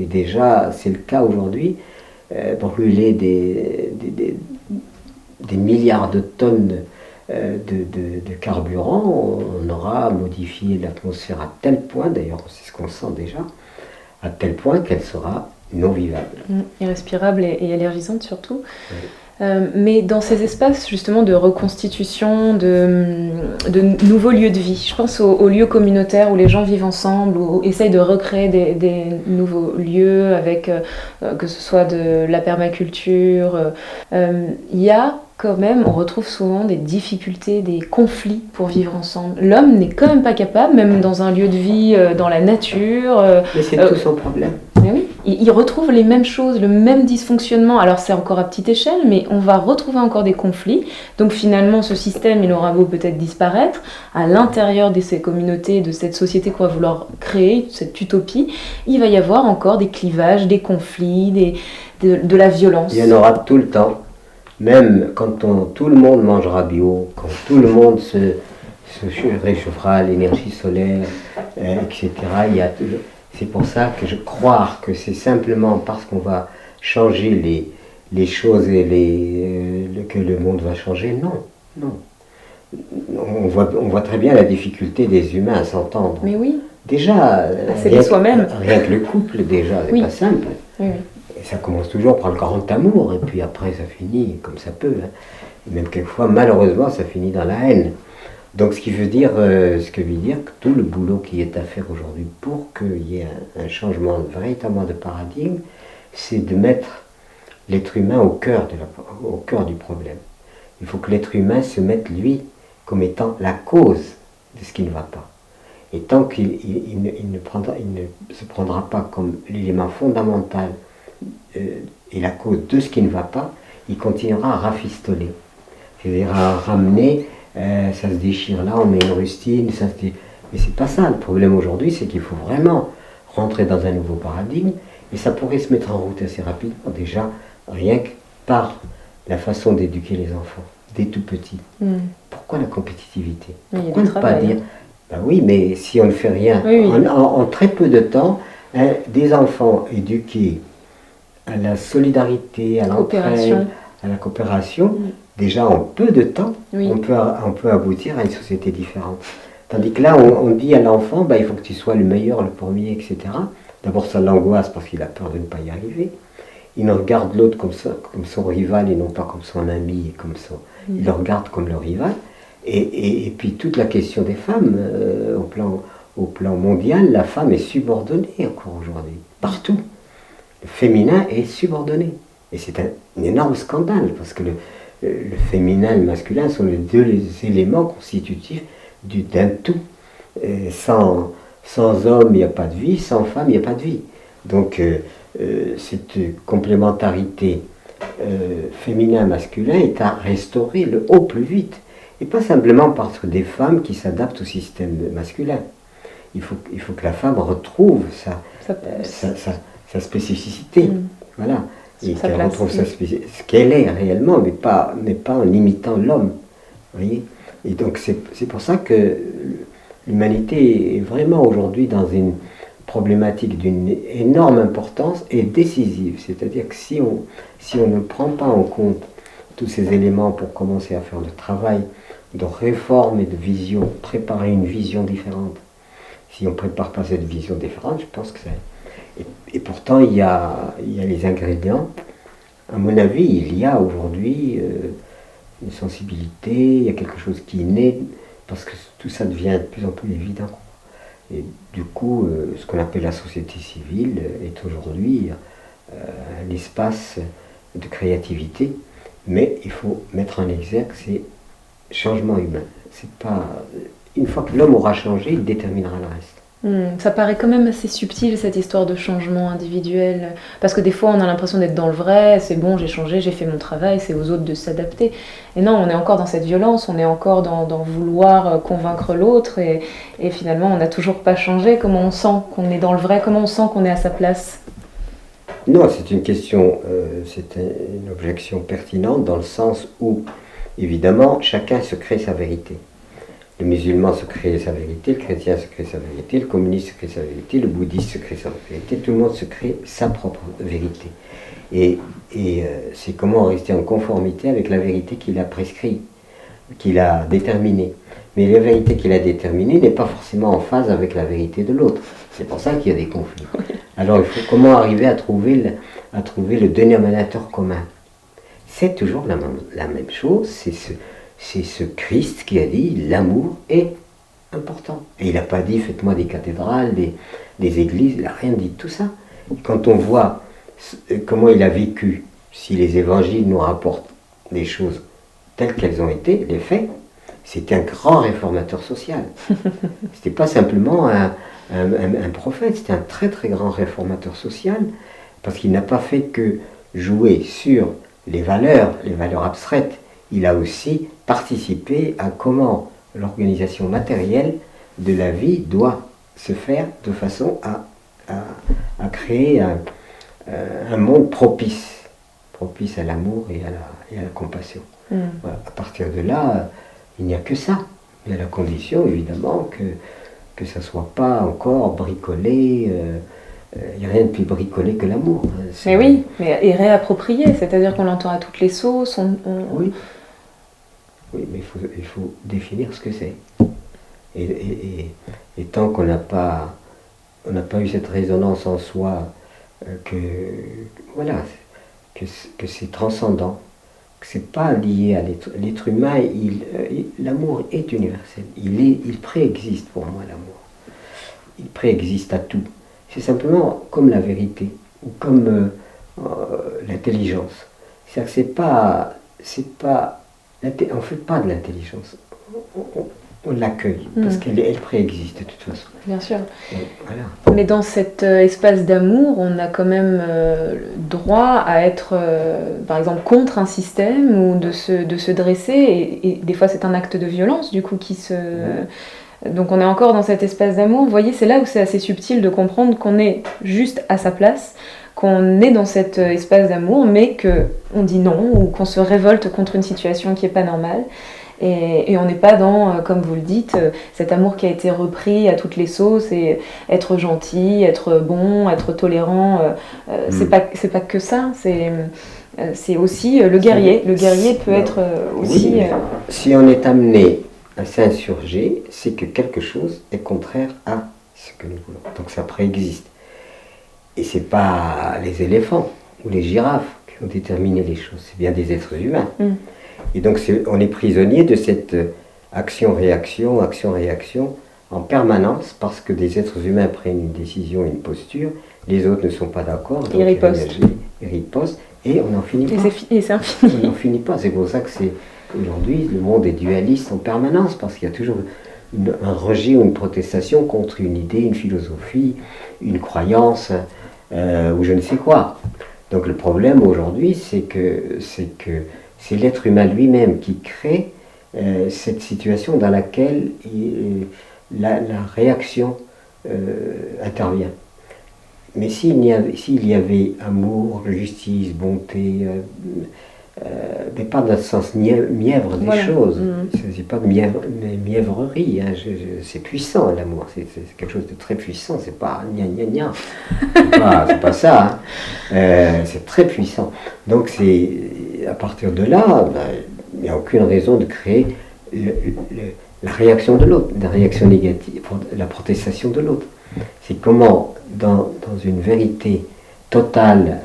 déjà, c'est le cas aujourd'hui, brûler des milliards de tonnes de carburant, on aura modifié l'atmosphère à tel point, d'ailleurs c'est ce qu'on sent déjà, à tel point qu'elle sera non vivable. Irrespirable et allergisante surtout. Oui. Mais dans ces espaces justement de reconstitution, de nouveaux lieux de vie, je pense aux lieux communautaires où les gens vivent ensemble, où essayent de recréer des nouveaux lieux avec que ce soit de la permaculture. Il y a quand même, on retrouve souvent des difficultés, des conflits pour vivre ensemble. L'homme n'est quand même pas capable, même dans un lieu de vie, dans la nature. Mais c'est tout son problème. Mais oui, il retrouve les mêmes choses, le même dysfonctionnement. Alors c'est encore à petite échelle, mais on va retrouver encore des conflits. Donc finalement, ce système, il aura beau peut-être disparaître, à l'intérieur de ces communautés, de cette société qu'on va vouloir créer, cette utopie, il va y avoir encore des clivages, des conflits, de la violence. Il y en aura tout le temps. Même quand tout le monde mangera bio, quand tout le monde se réchauffera à l'énergie solaire, etc., c'est pour ça que je crois que c'est simplement parce qu'on va changer les choses que le monde va changer. Non. On voit très bien la difficulté des humains à s'entendre. Mais oui. Déjà, soi-même. Rien que le couple, déjà, c'est pas simple. Oui. Et ça commence toujours par le grand amour, et puis après ça finit comme ça peut. Et même quelquefois, malheureusement, ça finit dans la haine. Donc ce qui veut dire que tout le boulot qui est à faire aujourd'hui pour qu'il y ait un changement véritablement de paradigme, c'est de mettre l'être humain au cœur du problème. Il faut que l'être humain se mette, lui, comme étant la cause de ce qui ne va pas. Et tant qu'il ne se prendra pas comme l'élément fondamental et la cause de ce qui ne va pas, il continuera à rafistoler. C'est-à-dire à ramener, ça se déchire là, on met une rustine, mais c'est pas ça. Le problème aujourd'hui, c'est qu'il faut vraiment rentrer dans un nouveau paradigme, et ça pourrait se mettre en route assez rapidement, déjà, rien que par la façon d'éduquer les enfants, dès tout petits. Pourquoi la compétitivité? Pourquoi ne pas dire, oui, mais si on ne fait rien, en très peu de temps, des enfants éduqués à la solidarité, à l'entraide, à la coopération, déjà en peu de temps, on peut aboutir à une société différente. Tandis que là, on dit à l'enfant, il faut que tu sois le meilleur, le premier, etc. D'abord, ça l'angoisse parce qu'il a peur de ne pas y arriver. Il regarde l'autre comme son rival et non pas comme son ami. Il le regarde comme le rival. Et puis toute la question des femmes, au plan mondial, la femme est subordonnée encore aujourd'hui, partout. Le féminin est subordonné. Et c'est un énorme scandale, parce que le féminin et le masculin sont les deux éléments constitutifs d'un tout. Sans homme, il n'y a pas de vie, sans femme, il n'y a pas de vie. Donc cette complémentarité féminin-masculin est à restaurer au plus vite. Et pas simplement parce que des femmes qui s'adaptent au système masculin. Il faut que la femme retrouve sa spécificité. Voilà. Et qu'elle retrouve ce qu'elle est réellement, mais pas en imitant l'homme. Voyez. Et donc c'est pour ça que l'humanité est vraiment aujourd'hui dans problématique d'une énorme importance et décisive. C'est-à-dire que si on ne prend pas en compte tous ces éléments pour commencer à faire le travail de réforme et de vision, préparer une vision différente, si on ne prépare pas cette vision différente, je pense que ça... Et pourtant, il y a les ingrédients. À mon avis, il y a aujourd'hui une sensibilité, il y a quelque chose qui est né, parce que tout ça devient de plus en plus évident. Et du coup, ce qu'on appelle la société civile est aujourd'hui un espace de créativité, mais il faut mettre en exergue ces changements humains. C'est pas... Une fois que l'homme aura changé, il déterminera le reste. Ça paraît quand même assez subtil cette histoire de changement individuel, parce que des fois on a l'impression d'être dans le vrai, c'est bon, j'ai changé, j'ai fait mon travail, c'est aux autres de s'adapter. Et non, on est encore dans cette violence, on est encore dans vouloir convaincre l'autre, et finalement on n'a toujours pas changé. Comment on sent qu'on est dans le vrai, comment on sent qu'on est à sa place? Non, c'est une question, c'est une objection pertinente dans le sens où, évidemment, chacun se crée sa vérité. Le musulman se crée sa vérité, le chrétien se crée sa vérité, le communiste se crée sa vérité, le bouddhiste se crée sa vérité, tout le monde se crée sa propre vérité. Et c'est comment rester en conformité avec la vérité qu'il a prescrite, qu'il a déterminée. Mais la vérité qu'il a déterminée n'est pas forcément en phase avec la vérité de l'autre. C'est pour ça qu'il y a des conflits. Alors il faut comment arriver à trouver le dénominateur commun. C'est toujours la même chose, c'est ce Christ qui a dit l'amour est important. Et il n'a pas dit faites-moi des cathédrales, des églises, il n'a rien dit de tout ça. Quand on voit comment il a vécu, si les évangiles nous rapportent des choses telles qu'elles ont été, les faits, c'était un grand réformateur social. C'était pas simplement un prophète, c'était un très très grand réformateur social, parce qu'il n'a pas fait que jouer sur les valeurs abstraites, il a aussi participé à comment l'organisation matérielle de la vie doit se faire de façon à créer un monde propice à l'amour et à la compassion. Voilà. À partir de là, il n'y a que ça. Il y a la condition, évidemment, que ça ne soit pas encore bricolé. Il n'y a rien de plus bricolé que l'amour. Mais oui, et réapproprié, c'est-à-dire qu'on l'entend à toutes les sauces. Oui, mais il faut définir ce que c'est. Et tant qu'on n'a pas eu cette résonance en soi, que c'est transcendant, que c'est pas lié à l'être humain, l'amour est universel. Il préexiste pour moi, l'amour. Il préexiste à tout. C'est simplement comme la vérité, ou comme l'intelligence. C'est-à-dire que on ne fait pas de l'intelligence, on l'accueille, parce qu'elle préexiste de toute façon. Bien sûr. Voilà. Mais dans cet espace d'amour, on a quand même droit à être, par exemple, contre un système, ou de se dresser, et des fois c'est un acte de violence, du coup, qui se... Donc on est encore dans cet espace d'amour. Vous voyez, c'est là où c'est assez subtil de comprendre qu'on est juste à sa place, qu'on est dans cet espace d'amour, mais qu'on dit non, ou qu'on se révolte contre une situation qui n'est pas normale. Et on n'est pas dans, comme vous le dites, cet amour qui a été repris à toutes les sauces, et être gentil, être bon, être tolérant, c'est pas que ça, c'est aussi le guerrier. Le guerrier peut être aussi... Oui, si on est amené à s'insurger, c'est que quelque chose est contraire à ce que nous voulons. Donc ça préexiste. Et ce n'est pas les éléphants ou les girafes qui ont déterminé les choses, c'est bien des êtres humains. Et donc on est prisonnier de cette action-réaction en permanence, parce que des êtres humains prennent une décision, une posture, les autres ne sont pas d'accord, ils ripostent, et on n'en finit pas. Et c'est infini. On n'en finit pas, c'est pour ça que aujourd'hui le monde est dualiste en permanence, parce qu'il y a toujours un rejet ou une protestation contre une idée, une philosophie, une croyance, ou je ne sais quoi. Donc le problème aujourd'hui, c'est que c'est l'être humain lui-même qui crée cette situation dans laquelle la réaction intervient. Mais s'il y avait amour, justice, bonté, mais pas dans le sens mièvre des Voilà. choses. Il ne s'agit pas de mièvrerie. Hein. C'est puissant, l'amour. C'est quelque chose de très puissant. C'est pas gna gna gna. C'est pas ça. Hein. C'est très puissant. Donc, à partir de là, il n'y a aucune raison de créer la réaction de l'autre, la réaction négative, la protestation de l'autre. C'est comment, dans une vérité totale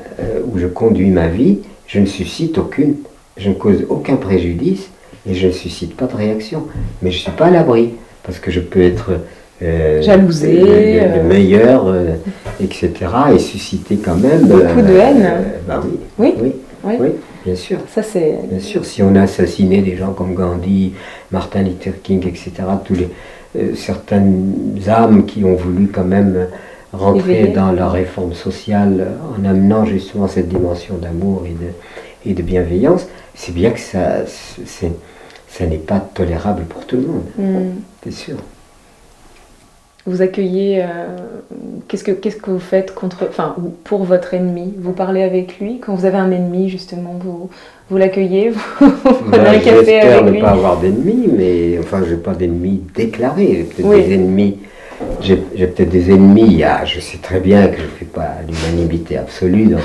où je conduis ma vie, je ne cause aucun préjudice et je ne suscite pas de réaction. Mais je ne suis pas à l'abri, parce que je peux être jalousé, le meilleur, etc. et susciter quand même beaucoup de haine. Oui, bien sûr. Ça, c'est... Bien sûr, si on a assassiné des gens comme Gandhi, Martin Luther King, etc., certaines âmes qui ont voulu quand même rentrer dans la réforme sociale en amenant justement cette dimension d'amour et de bienveillance, c'est bien que ça n'est pas tolérable pour tout le monde, c'est sûr. Vous accueillez, qu'est-ce que vous faites pour votre ennemi? Vous parlez avec lui quand vous avez un ennemi, justement, vous l'accueillez, vous prenez un café avec lui? J'espère ne pas avoir d'ennemis, mais enfin, je n'ai pas d'ennemis déclarés. J'ai peut-être des ennemis. J'ai peut-être des ennemis. Je sais très bien que je ne fais pas l'unanimité absolue dans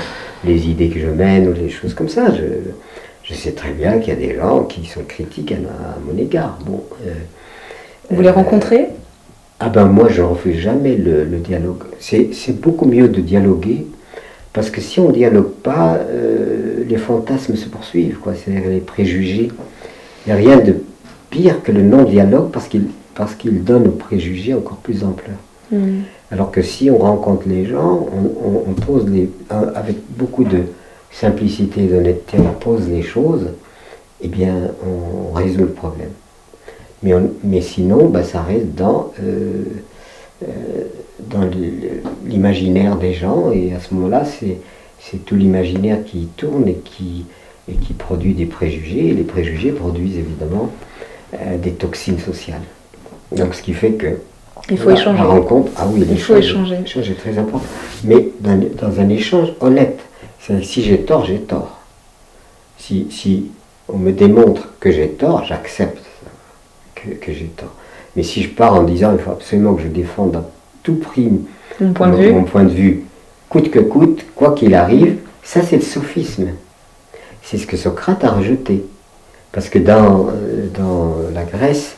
les idées que je mène ou les choses comme ça. Je sais très bien qu'il y a des gens qui sont critiques à mon égard. Bon, vous les rencontrez? Moi, je ne refuse jamais le dialogue. C'est beaucoup mieux de dialoguer, parce que si on ne dialogue pas, les fantasmes se poursuivent, quoi. C'est-à-dire les préjugés. Il n'y a rien de pire que le non-dialogue, parce qu'il donne aux préjugés encore plus d'ampleur. Alors que si on rencontre les gens, on pose avec beaucoup de simplicité et d'honnêteté, on pose les choses, eh bien, on résout le problème. Mais sinon, ça reste dans l'imaginaire des gens, et à ce moment-là, c'est tout l'imaginaire qui tourne et qui produit des préjugés, et les préjugés produisent évidemment des toxines sociales. Donc ce qui fait que il faut échanger. La rencontre, il faut échanger. L'échange est très important, mais dans un échange honnête. Si j'ai tort, j'ai tort. Si on me démontre que j'ai tort, j'accepte que j'ai tort. Mais si je pars en disant il faut absolument que je défende à tout prix mon point de vue, coûte que coûte, quoi qu'il arrive, ça c'est le sophisme. C'est ce que Socrate a rejeté. Parce que dans la Grèce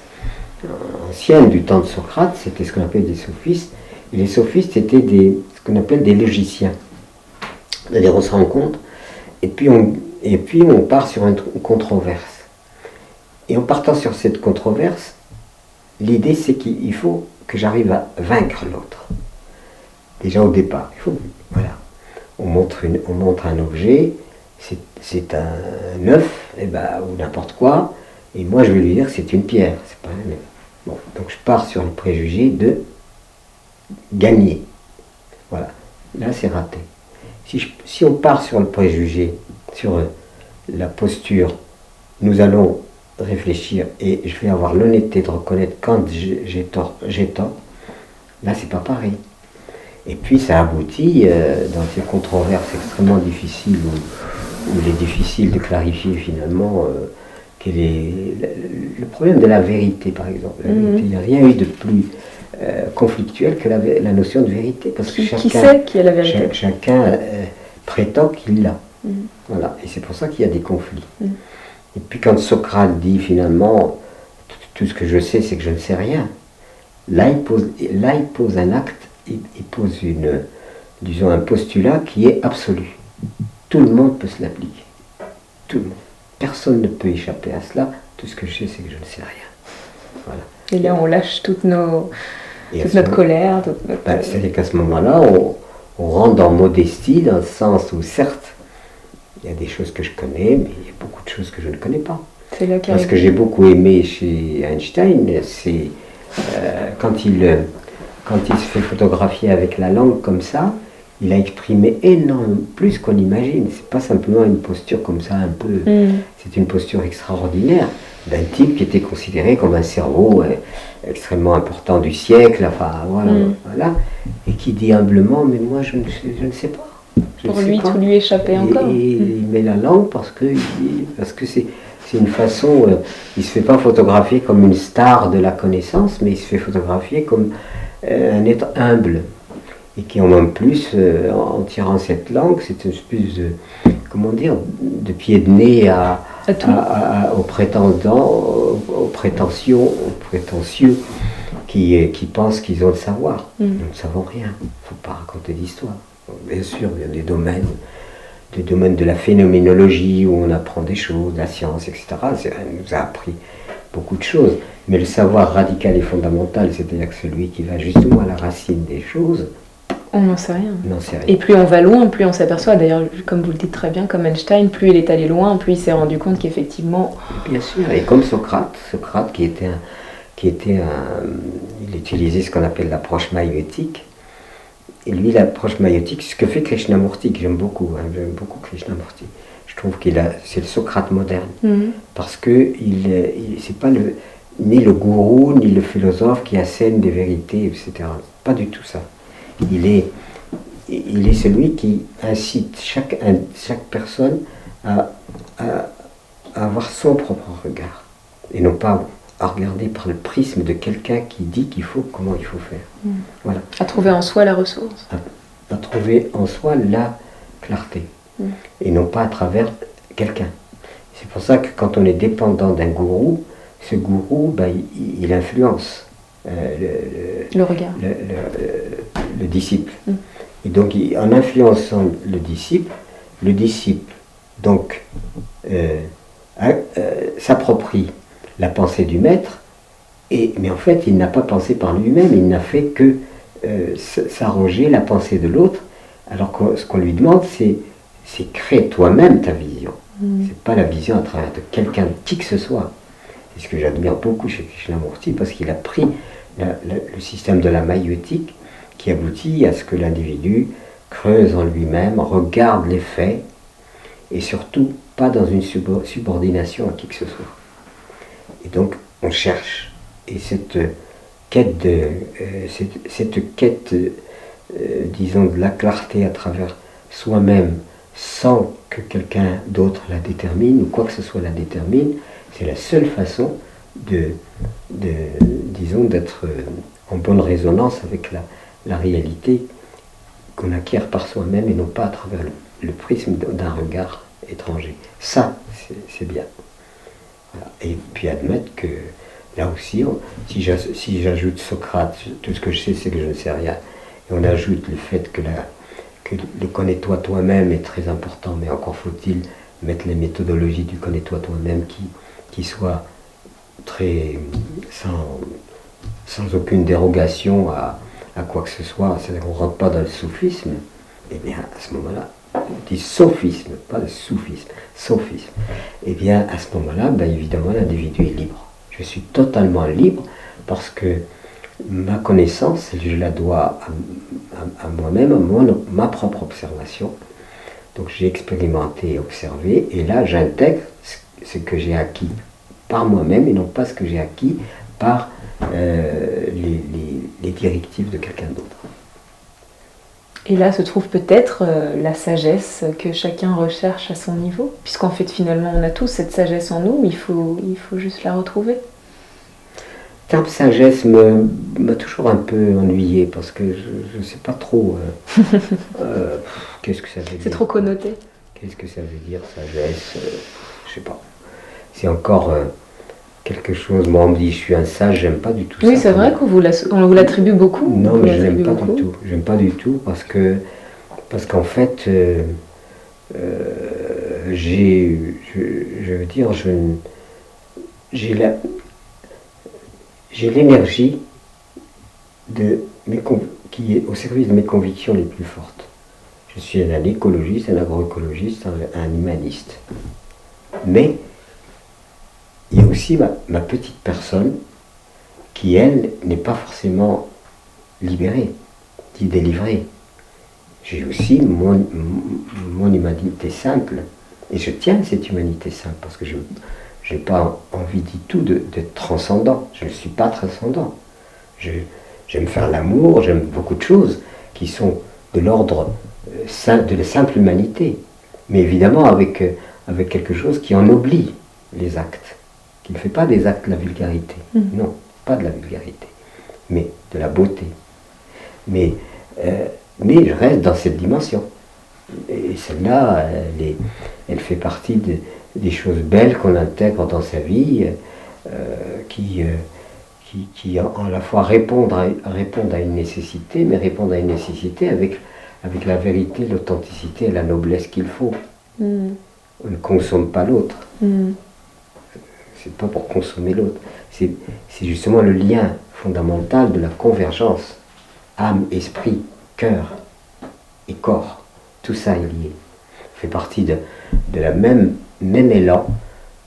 ancienne, du temps de Socrate, c'était ce qu'on appelait des sophistes. Et les sophistes étaient ce qu'on appelle des logiciens. C'est-à-dire on se rencontre, et puis on part sur une controverse. Et en partant sur cette controverse, l'idée c'est qu'il faut que j'arrive à vaincre l'autre. Déjà au départ, voilà. On montre un objet, c'est un œuf, ou n'importe quoi, et moi je vais lui dire que c'est une pierre. C'est pas un œuf. Bon, donc je pars sur le préjugé de gagner. Voilà, là c'est raté. Si on part sur le préjugé, sur la posture, nous allons réfléchir et je vais avoir l'honnêteté de reconnaître quand j'ai tort, là c'est pas pareil. Et puis ça aboutit dans ces controverses extrêmement difficiles où il est difficile de clarifier finalement quel est le problème de la vérité, par exemple. La vérité, il n'y a rien eu de plus conflictuel que la notion de vérité, parce que qui sait qui est la vérité? Chacun prétend qu'il l'a. Voilà, et c'est pour ça qu'il y a des conflits. Et puis quand Socrate dit finalement tout ce que je sais c'est que je ne sais rien, là il pose un acte, il pose un postulat qui est absolu. Tout le monde peut se l'appliquer. Tout le monde. Personne ne peut échapper à cela. Tout ce que je sais c'est que je ne sais rien. Voilà. Et là on lâche toute notre colère. C'est-à-dire qu'à ce moment-là on rentre dans modestie, dans le sens où certes il y a des choses que je connais, mais il y a beaucoup de choses que je ne connais pas. Ce que j'ai beaucoup aimé chez Einstein, c'est quand il se fait photographier avec la langue comme ça, il a exprimé énormément plus qu'on imagine. C'est pas simplement une posture comme ça un peu, c'est une posture extraordinaire d'un type qui était considéré comme un cerveau extrêmement important du siècle, enfin voilà, et qui dit humblement, mais moi je ne sais pas. Pour lui, tout lui échappait encore. Il met la langue parce que c'est une façon. Il ne se fait pas photographier comme une star de la connaissance, mais il se fait photographier comme un être humble. Et qui en plus, en tirant cette langue, c'est une espèce de, comment dire, de pied de nez aux prétendants, aux prétentieux qui pensent qu'ils ont le savoir. Nous ne savons rien, il ne faut pas raconter d'histoire. Bien sûr, il y a des domaines de la phénoménologie où on apprend des choses, de la science, etc. Elle nous a appris beaucoup de choses. Mais le savoir radical et fondamental, c'est-à-dire que celui qui va justement à la racine des choses, on n'en sait rien. n'en sait rien. Et plus on va loin, plus on s'aperçoit. D'ailleurs, comme vous le dites très bien, comme Einstein, plus il est allé loin, plus il s'est rendu compte qu'effectivement... Bien sûr, et comme Socrate il utilisait ce qu'on appelle l'approche maïeutique. Et lui, l'approche maïeutique, c'est ce que fait Krishnamurti, que j'aime beaucoup Krishnamurti. Je trouve c'est le Socrate moderne. Parce que c'est pas ni le gourou, ni le philosophe qui assène des vérités, etc. Pas du tout ça. Il est celui qui incite chaque personne à avoir son propre regard, et non pas à regarder par le prisme de quelqu'un qui dit comment il faut faire. Voilà. À trouver en soi la ressource. À trouver en soi la clarté, et non pas à travers quelqu'un. C'est pour ça que quand on est dépendant d'un gourou, ce gourou, il influence le regard. Le disciple. Et donc, en influençant le disciple donc s'approprie la pensée du maître, mais en fait, il n'a pas pensé par lui-même, il n'a fait que s'arroger la pensée de l'autre, alors que ce qu'on lui demande, c'est créer toi-même ta vision. C'est pas la vision à travers de quelqu'un, qui que ce soit. C'est ce que j'admire beaucoup chez Krishnamurti, parce qu'il a pris le système de la maïeutique qui aboutit à ce que l'individu creuse en lui-même, regarde les faits, et surtout pas dans une subordination à qui que ce soit. Et donc on cherche, et cette quête disons, de la clarté à travers soi-même, sans que quelqu'un d'autre la détermine, ou quoi que ce soit la détermine, c'est la seule façon disons, d'être en bonne résonance avec la réalité qu'on acquiert par soi-même, et non pas à travers le prisme d'un regard étranger. Ça, c'est bien. Voilà. Et puis admettre que, là aussi, si j'ajoute Socrate, tout ce que je sais, c'est que je ne sais rien, et on ajoute le fait que le connais-toi toi-même est très important, mais encore faut-il mettre les méthodologies du connais-toi toi-même qui soient très sans aucune dérogation à quoi que ce soit, c'est-à-dire qu'on ne rentre pas dans le soufisme, et bien à ce moment-là, on dit sophisme, pas le soufisme, sophisme, et bien à ce moment-là, évidemment l'individu est libre. Je suis totalement libre parce que ma connaissance, je la dois à moi-même, à ma propre observation. Donc j'ai expérimenté et observé, et là j'intègre ce que j'ai acquis par moi-même, et non pas ce que j'ai acquis par les directives de quelqu'un d'autre. Et là se trouve peut-être la sagesse que chacun recherche à son niveau, puisqu'en fait finalement on a tous cette sagesse en nous, il faut juste la retrouver. Le terme sagesse m'a toujours un peu ennuyé, parce que je ne sais pas trop qu'est-ce que ça veut dire. C'est trop connoté. Qu'est-ce que ça veut dire, sagesse, je sais pas. C'est encore quelque chose, moi on me dit je suis un sage, j'aime pas du tout ça. Oui, c'est vrai qu'on vous l'attribue beaucoup. Non, mais je n'aime pas du tout. J'aime pas du tout parce qu'en fait, j'ai l'énergie qui est au service de mes convictions les plus fortes. Je suis un écologiste, un agroécologiste, un humaniste. Mais il y a aussi ma petite personne qui, elle, n'est pas forcément libérée, ni délivrée. J'ai aussi mon humanité simple, et je tiens à cette humanité simple, parce que je n'ai pas envie du tout d'être transcendant. Je ne suis pas transcendant. J'aime faire l'amour, j'aime beaucoup de choses qui sont de l'ordre de la simple humanité, mais évidemment avec quelque chose qui ennoblit les actes, qui ne fait pas des actes de la vulgarité, non, pas de la vulgarité, mais de la beauté. Mais je reste dans cette dimension. Et celle-là, elle fait partie des choses belles qu'on intègre dans sa vie, qui à la fois répondent à une nécessité, mais répondent à une nécessité avec la vérité, l'authenticité et la noblesse qu'il faut. On ne consomme pas l'autre. C'est pas pour consommer l'autre. C'est justement le lien fondamental de la convergence âme, esprit, cœur et corps. Tout ça est lié. Ça fait partie de la même élan.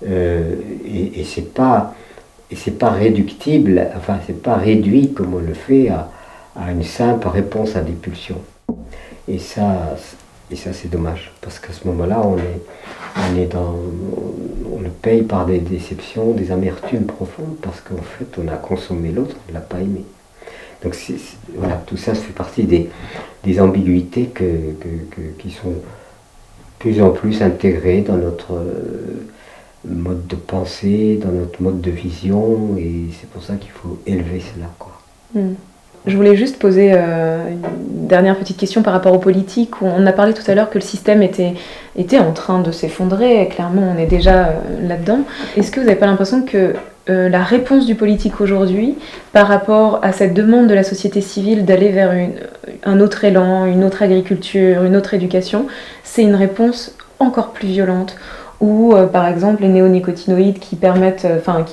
Et c'est pas réductible, enfin c'est pas réduit comme on le fait à une simple réponse à des pulsions. Et ça c'est dommage, parce qu'à ce moment-là on le paye par des déceptions, des amertumes profondes, parce qu'en fait on a consommé l'autre, on ne l'a pas aimé. Donc voilà, tout ça fait partie des ambiguïtés qui sont de plus en plus intégrées dans notre mode de pensée, dans notre mode de vision, et c'est pour ça qu'il faut élever cela, quoi. Je voulais juste poser une dernière petite question par rapport aux politiques. On a parlé tout à l'heure que le système était en train de s'effondrer, et clairement on est déjà là-dedans. Est-ce que vous n'avez pas l'impression que la réponse du politique aujourd'hui, par rapport à cette demande de la société civile d'aller vers un autre élan, une autre agriculture, une autre éducation, c'est une réponse encore plus violente, ou par exemple les néonicotinoïdes qui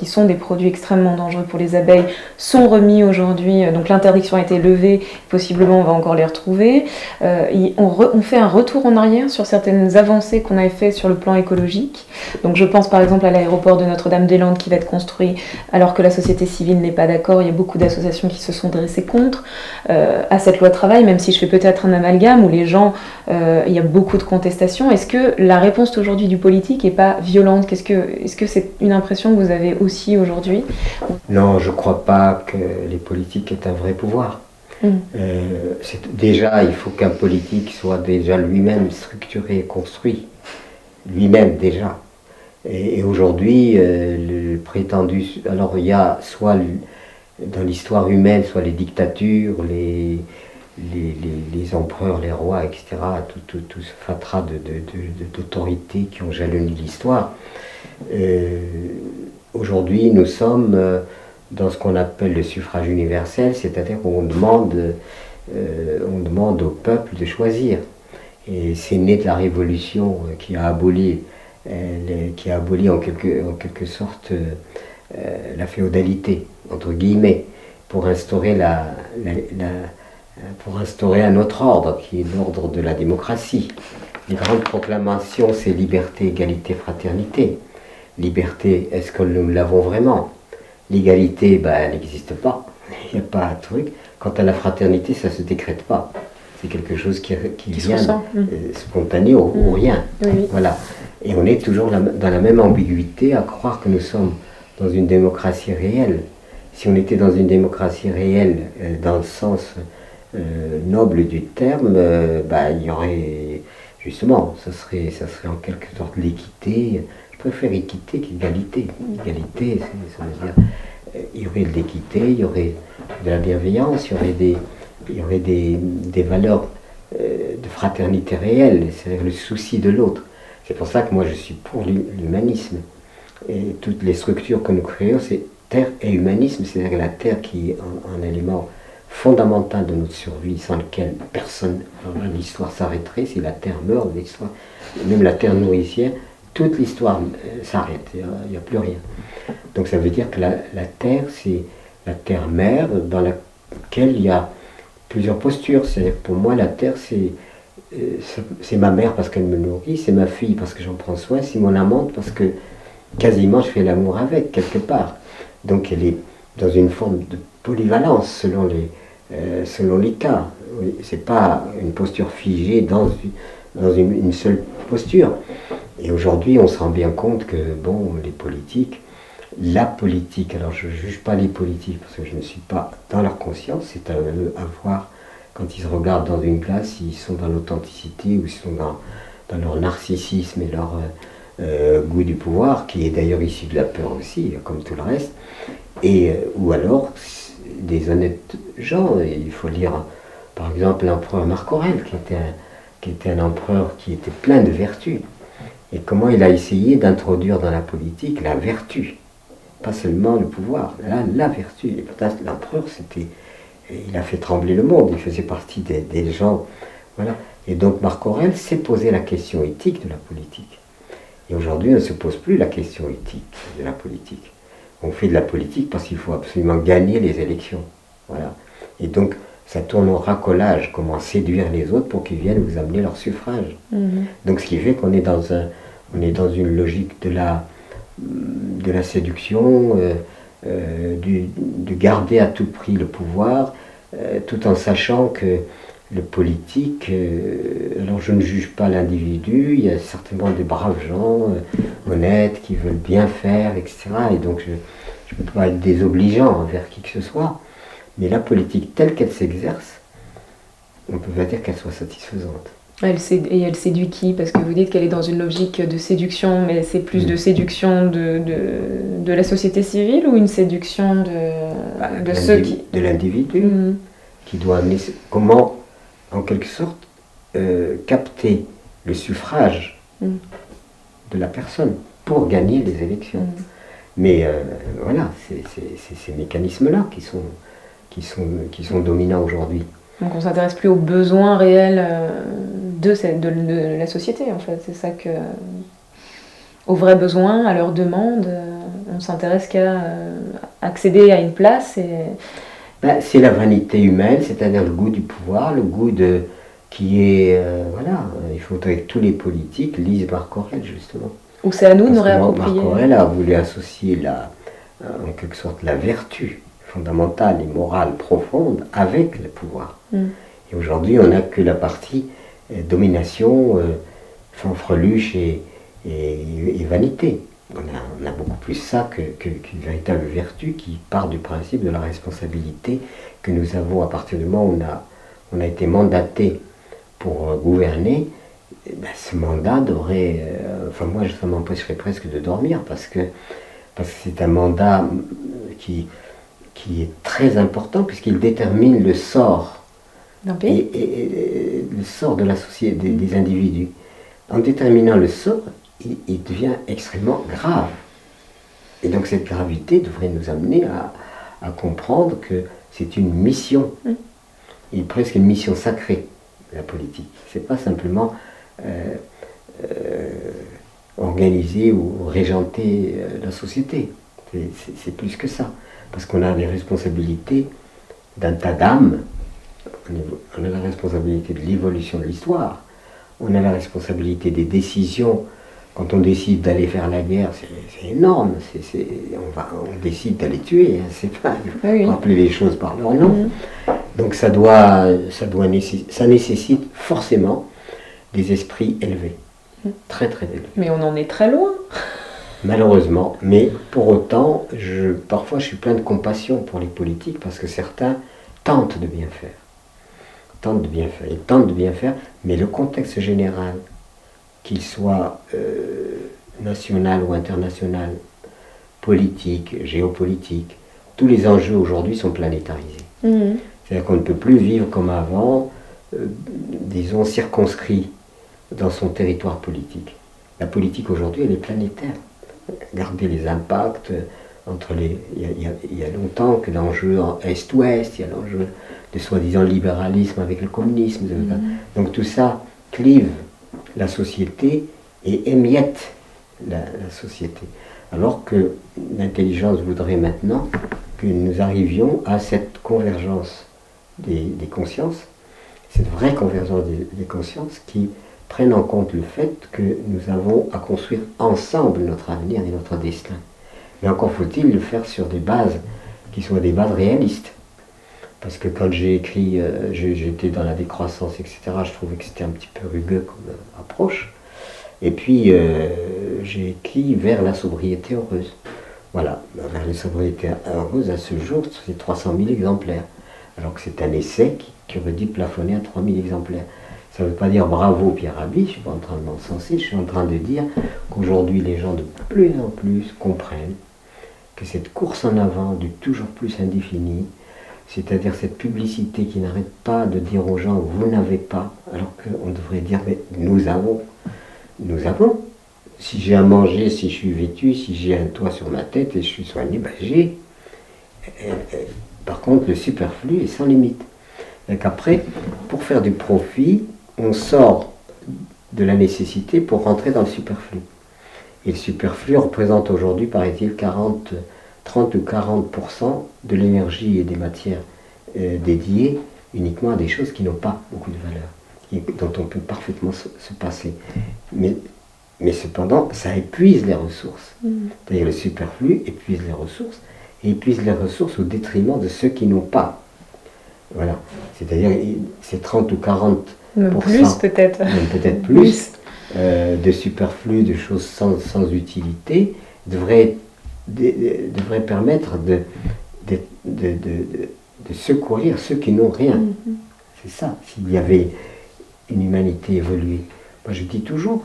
sont des produits extrêmement dangereux pour les abeilles, sont remis aujourd'hui, donc l'interdiction a été levée, possiblement on va encore les retrouver. On fait un retour en arrière sur certaines avancées qu'on avait fait sur le plan écologique. Donc je pense par exemple à l'aéroport de Notre-Dame-des-Landes qui va être construit alors que la société civile n'est pas d'accord, il y a beaucoup d'associations qui se sont dressées contre, à cette loi travail, même si je fais peut-être un amalgame où les gens, il y a beaucoup de contestations. Est-ce que la réponse aujourd'hui du politique n'est pas violente? Est-ce que c'est une impression que vous avez aussi aujourd'hui? Non, je ne crois pas que les politiques aient un vrai pouvoir. Déjà, il faut qu'un politique soit déjà lui-même structuré et construit. Lui-même déjà. Et aujourd'hui, le prétendu... Alors il y a soit dans l'histoire humaine, soit les dictatures, les empereurs, les rois, etc., tout ce fatras d'autorités qui ont jalonni l'histoire. Aujourd'hui, nous sommes dans ce qu'on appelle le suffrage universel, c'est-à-dire qu'on demande au peuple de choisir. Et c'est né de la Révolution qui a aboli en quelque sorte la féodalité, entre guillemets, pour instaurer un autre ordre, qui est l'ordre de la démocratie. Les grandes proclamations, c'est liberté, égalité, fraternité. Liberté, est-ce que nous l'avons vraiment? L'égalité, elle n'existe pas. Il n'y a pas un truc. Quant à la fraternité, ça ne se décrète pas. C'est quelque chose qui vient spontané ou rien. Oui. Voilà. Et on est toujours dans la même ambiguïté à croire que nous sommes dans une démocratie réelle. Si on était dans une démocratie réelle, dans le sens noble du terme, il y aurait justement, ça serait en quelque sorte l'équité. Je préfère équité qu'égalité. Égalité, ça veut dire il y aurait de l'équité, il y aurait de la bienveillance, il y aurait des valeurs de fraternité réelle, c'est-à-dire le souci de l'autre. C'est pour ça que moi je suis pour l'humanisme. Et toutes les structures que nous créons, c'est terre et humanisme, c'est-à-dire la terre qui est un élément fondamental de notre survie, sans lequel personne, l'histoire s'arrêterait. Si la terre meurt, l'histoire, même la terre nourricière, toute l'histoire s'arrête, il n'y a plus rien. Donc ça veut dire que la terre, c'est la terre-mère dans laquelle il y a plusieurs postures. C'est-à-dire que pour moi, la terre, c'est ma mère parce qu'elle me nourrit, c'est ma fille parce que j'en prends soin, c'est mon amante parce que quasiment je fais l'amour avec, quelque part. Donc elle est dans une forme de polyvalence selon les cas. C'est pas une posture figée dans une seule posture. Et aujourd'hui, on se rend bien compte que, les politiques, la politique, alors je ne juge pas les politiques parce que je ne suis pas dans leur conscience, c'est à eux à voir quand ils se regardent dans une glace, ils sont dans l'authenticité ou ils sont dans leur narcissisme et leur goût du pouvoir, qui est d'ailleurs issu de la peur aussi, comme tout le reste, ou alors des honnêtes gens. Il faut lire par exemple l'empereur Marc Aurèle, qui était un empereur qui était plein de vertus, et comment il a essayé d'introduire dans la politique la vertu, pas seulement le pouvoir, la vertu. Et l'empereur, il a fait trembler le monde, il faisait partie des gens, voilà. Et donc Marc Aurèle s'est posé la question éthique de la politique. Et aujourd'hui, on ne se pose plus la question éthique de la politique. On fait de la politique parce qu'il faut absolument gagner les élections. Voilà. Et donc, ça tourne au racolage, comment séduire les autres pour qu'ils viennent vous amener leur suffrage. Donc, ce qui fait qu'on est on est dans une logique de la séduction, de garder à tout prix le pouvoir, tout en sachant que le politique, alors je ne juge pas l'individu, il y a certainement des braves gens, honnêtes, qui veulent bien faire, etc. Et donc je ne peux pas être désobligeant envers qui que ce soit, mais la politique telle qu'elle s'exerce, on ne peut pas dire qu'elle soit satisfaisante. Et elle séduit qui? Parce que vous dites qu'elle est dans une logique de séduction, mais c'est plus de séduction de la société civile ou une séduction de ceux qui... De l'individu, qui doit amener... Comment, en quelque sorte, capter le suffrage de la personne pour gagner les élections. Mais voilà, c'est ces mécanismes-là qui sont dominants aujourd'hui. Donc on s'intéresse plus aux besoins réels de la société, en fait. C'est ça que... Aux vrais besoins, à leurs demandes, on s'intéresse qu'à accéder à une place et... c'est la vanité humaine, c'est-à-dire le goût du pouvoir, le goût qui est... voilà, il faudrait que tous les politiques lisent Marc Aurèle, justement. Ou c'est à nous de nous réapproprier. Marc Aurèle a voulu associer en quelque sorte la vertu fondamentale et morale profonde avec le pouvoir. Et aujourd'hui, on n'a que la partie domination, fanfreluche et vanité. On a beaucoup plus ça qu'une véritable vertu qui part du principe de la responsabilité que nous avons à partir du moment où on a été mandaté pour gouverner. Ce mandat devrait... enfin moi, ça m'empêcherait presque de dormir parce que c'est un mandat qui est très important puisqu'il détermine le sort d'un pays et le sort de la société, des individus. En déterminant le sort, il devient extrêmement grave. Et donc cette gravité devrait nous amener à comprendre que c'est une mission, et presque une mission sacrée, la politique. C'est pas simplement organiser ou régenter la société. C'est plus que ça. Parce qu'on a les responsabilités d'un tas d'âmes, on a la responsabilité de l'évolution de l'histoire, on a la responsabilité des décisions. Quand on décide d'aller faire la guerre, c'est énorme, on décide d'aller tuer, hein, c'est pas, il faut rappeler les choses par leur nom. Donc ça nécessite forcément des esprits élevés, très très élevés. Mais on en est très loin. Malheureusement, mais pour autant, parfois je suis plein de compassion pour les politiques parce que certains tentent de bien faire, mais le contexte général, qu'il soit national ou international, politique, géopolitique, tous les enjeux aujourd'hui sont planétarisés. C'est-à-dire qu'on ne peut plus vivre comme avant, disons circonscrit dans son territoire politique. La politique aujourd'hui, elle est planétaire. Regardez les impacts entre les... Il y a longtemps que l'enjeu Est-Ouest, il y a l'enjeu de soi-disant libéralisme avec le communisme. Donc tout ça clive la société et émiette la société. Alors que l'intelligence voudrait maintenant que nous arrivions à cette convergence des consciences, cette vraie convergence des consciences qui prennent en compte le fait que nous avons à construire ensemble notre avenir et notre destin. Mais encore faut-il le faire sur des bases qui soient des bases réalistes. Parce que quand j'ai écrit, j'étais dans la décroissance, etc., je trouvais que c'était un petit peu rugueux comme approche. Et puis, j'ai écrit vers la sobriété heureuse. Voilà, vers la sobriété heureuse, à ce jour, c'est 300 000 exemplaires. alors que c'est un essai qui aurait dû plafonner à 3000 exemplaires. Ça ne veut pas dire bravo Pierre Rabhi, je ne suis pas en train de m'encenser, je suis en train de dire qu'aujourd'hui les gens de plus en plus comprennent que cette course en avant du toujours plus indéfini, c'est-à-dire cette publicité qui n'arrête pas de dire aux gens vous n'avez pas, alors qu'on devrait dire mais nous avons. Nous avons. Si j'ai à manger, si je suis vêtu, si j'ai un toit sur ma tête et je suis soigné, ben j'ai. Par contre, le superflu est sans limite. Donc après, pour faire du profit, on sort de la nécessité pour rentrer dans le superflu. Et le superflu représente aujourd'hui, paraît-il, 30 ou 40% de l'énergie et des matières dédiées uniquement à des choses qui n'ont pas beaucoup de valeur, et dont on peut parfaitement se passer. Mais cependant, ça épuise les ressources. C'est-à-dire le superflu épuise les ressources, et épuise les ressources au détriment de ceux qui n'ont pas. Voilà. C'est-à-dire, c'est 30 ou 40%. Même plus peut-être. Même peut-être plus. De superflu, de choses sans utilité, devrait permettre de secourir ceux qui n'ont rien. C'est ça, s'il y avait une humanité évoluée. Moi je dis toujours,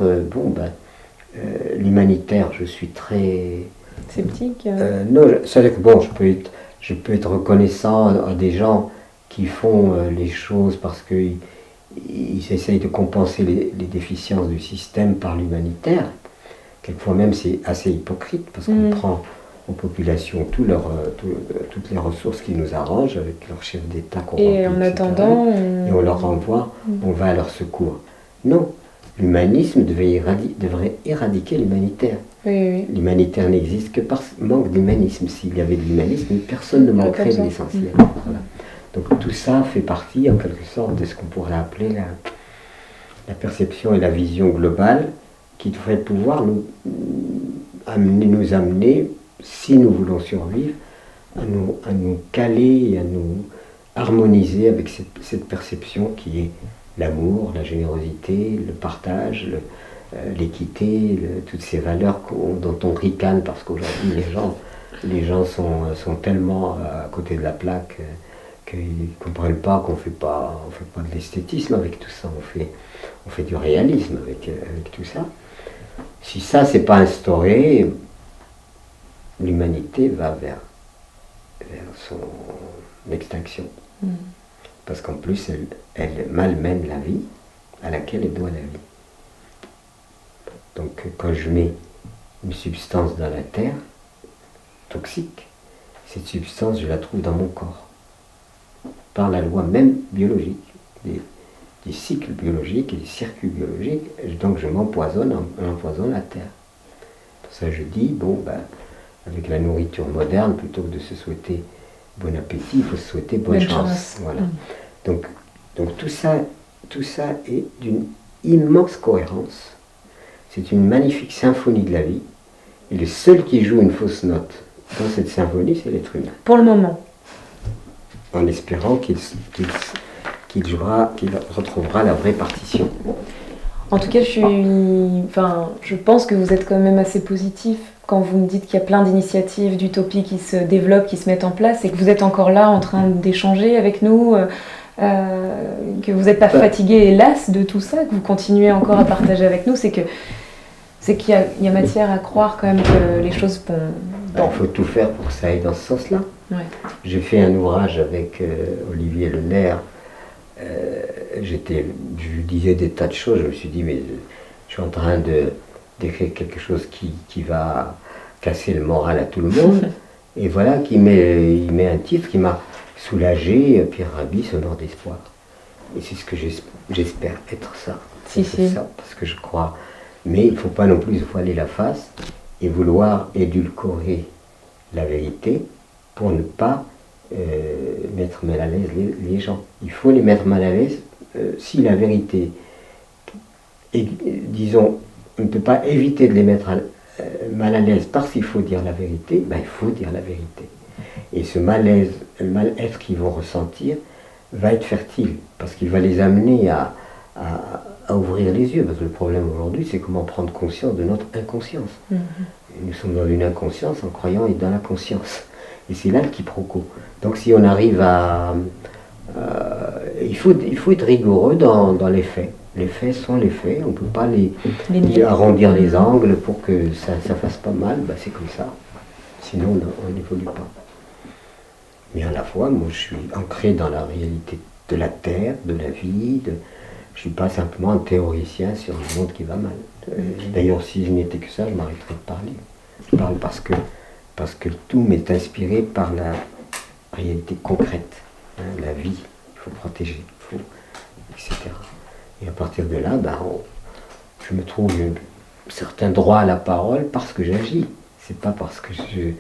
l'humanitaire, je suis très... Sceptique non, c'est-à-dire que bon, je peux être reconnaissant à des gens qui font les choses parce qu'ils essayent de compenser les déficiences du système par l'humanitaire. Quelquefois même c'est assez hypocrite parce qu'on prend aux populations toutes les ressources qui nous arrangent avec leur chef d'État corrompu, et en attendant, et on leur renvoie, on va à leur secours. Non, l'humanisme devrait éradiquer l'humanitaire. Oui. L'humanitaire n'existe que par manque d'humanisme. S'il y avait de l'humanisme, personne ne manquerait de l'essentiel. Voilà. Donc tout ça fait partie en quelque sorte de ce qu'on pourrait appeler la perception et la vision globale qui devrait pouvoir nous amener, si nous voulons survivre, à nous caler et à nous harmoniser avec cette perception qui est l'amour, la générosité, le partage, l'équité, toutes ces valeurs dont on ricane parce qu'aujourd'hui les gens sont tellement à côté de la plaque qu'ils ne comprennent pas qu'on ne fait pas de l'esthétisme avec tout ça, on fait du réalisme avec tout ça. Si ça c'est pas instauré, l'humanité va vers son extinction. Parce qu'en plus elle malmène la vie à laquelle elle doit la vie. Donc quand je mets une substance dans la terre, toxique, cette substance je la trouve dans mon corps. Par la loi même biologique, des cycles biologiques et des circuits biologiques, donc je m'empoisonne en empoisonnant la terre. Pour ça je dis, avec la nourriture moderne, plutôt que de se souhaiter bon appétit, il faut se souhaiter bonne chance. Voilà. Donc tout ça est d'une immense cohérence. C'est une magnifique symphonie de la vie. Et le seul qui joue une fausse note dans cette symphonie, c'est l'être humain. Pour le moment. En espérant qu'il retrouvera la vraie partition. En tout cas, je pense que vous êtes quand même assez positif quand vous me dites qu'il y a plein d'initiatives, d'utopies qui se développent, qui se mettent en place, et que vous êtes encore là en train d'échanger avec nous, que vous n'êtes pas fatigué et las de tout ça, que vous continuez encore à partager avec nous, c'est qu'il y a matière à croire quand même que les choses vont... Il faut tout faire pour que ça aille dans ce sens-là. Ouais. J'ai fait un ouvrage avec Olivier Lenaire. Je disais des tas de choses. Je me suis dit, mais je suis en train d'écrire quelque chose qui va casser le moral à tout le monde. Et voilà, il met un titre qui m'a soulagé. Pierre Rabhi se meurt d'espoir. Et c'est ce que j'espère être ça. Si. Ça, parce que je crois. Mais il ne faut pas non plus se voiler la face et vouloir édulcorer la vérité pour ne pas mettre mal à l'aise les gens. Il faut les mettre mal à l'aise si la vérité, disons, on ne peut pas éviter de les mettre mal à l'aise parce qu'il faut dire la vérité, il faut dire la vérité. Et ce malaise, le mal-être qu'ils vont ressentir va être fertile parce qu'il va les amener à ouvrir les yeux, parce que le problème aujourd'hui, c'est comment prendre conscience de notre inconscience. Et nous sommes dans une inconscience en croyant être dans la conscience. Et c'est là le quiproquo. Donc si on arrive à Il faut être rigoureux dans les faits. Les faits sont les faits, on ne peut pas les arrondir les angles pour que ça fasse pas mal, bah, c'est comme ça. Sinon on n'évolue pas. Mais à la fois, moi je suis ancré dans la réalité de la terre, de la vie, je ne suis pas simplement un théoricien sur le monde qui va mal. D'ailleurs, si je n'étais que ça, je m'arrêterais de parler. Je parle parce que tout m'est inspiré par la réalité concrète, hein, la vie, il faut protéger, etc. Et à partir de là, je me trouve un certain droit à la parole parce que j'agis. C'est pas parce que je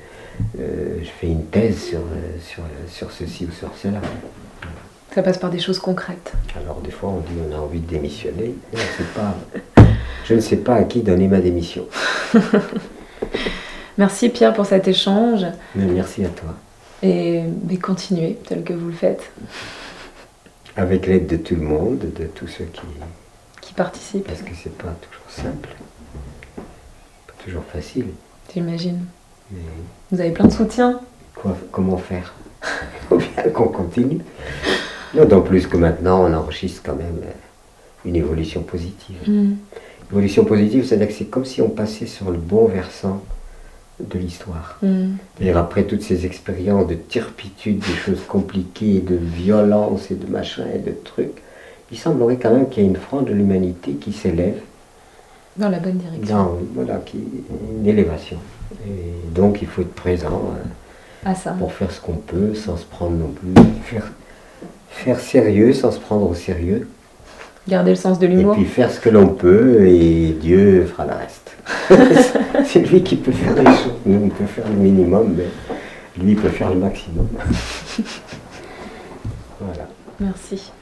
fais une thèse sur ceci ou sur cela. Ça passe par des choses concrètes. Alors des fois on dit on a envie de démissionner. Je ne sais pas à qui donner ma démission. Merci Pierre pour cet échange. Mais merci à toi. Et continuez tel que vous le faites. Avec l'aide de tout le monde, de tous ceux qui participent. Parce que c'est pas toujours simple, pas toujours facile. J'imagine. Mais vous avez plein de soutien. Comment faire? Il faut bien qu'on continue. D'autant plus que maintenant on enregistre quand même une évolution positive. Évolution positive, c'est-à-dire que c'est comme si on passait sur le bon versant de l'histoire. C'est-à-dire après toutes ces expériences de turpitude, des choses compliquées, de violence et de machin et de trucs, il semblerait quand même qu'il y ait une frange de l'humanité qui s'élève. Dans la bonne direction. Voilà, une élévation. Et donc il faut être présent à ça. Pour faire ce qu'on peut, sans se prendre non plus. Faire sérieux sans se prendre au sérieux. Garder le sens de l'humour. Et puis faire ce que l'on peut et Dieu fera le reste. C'est lui qui peut faire les choses. Nous, on peut faire le minimum, mais lui peut faire le maximum. Voilà. Merci.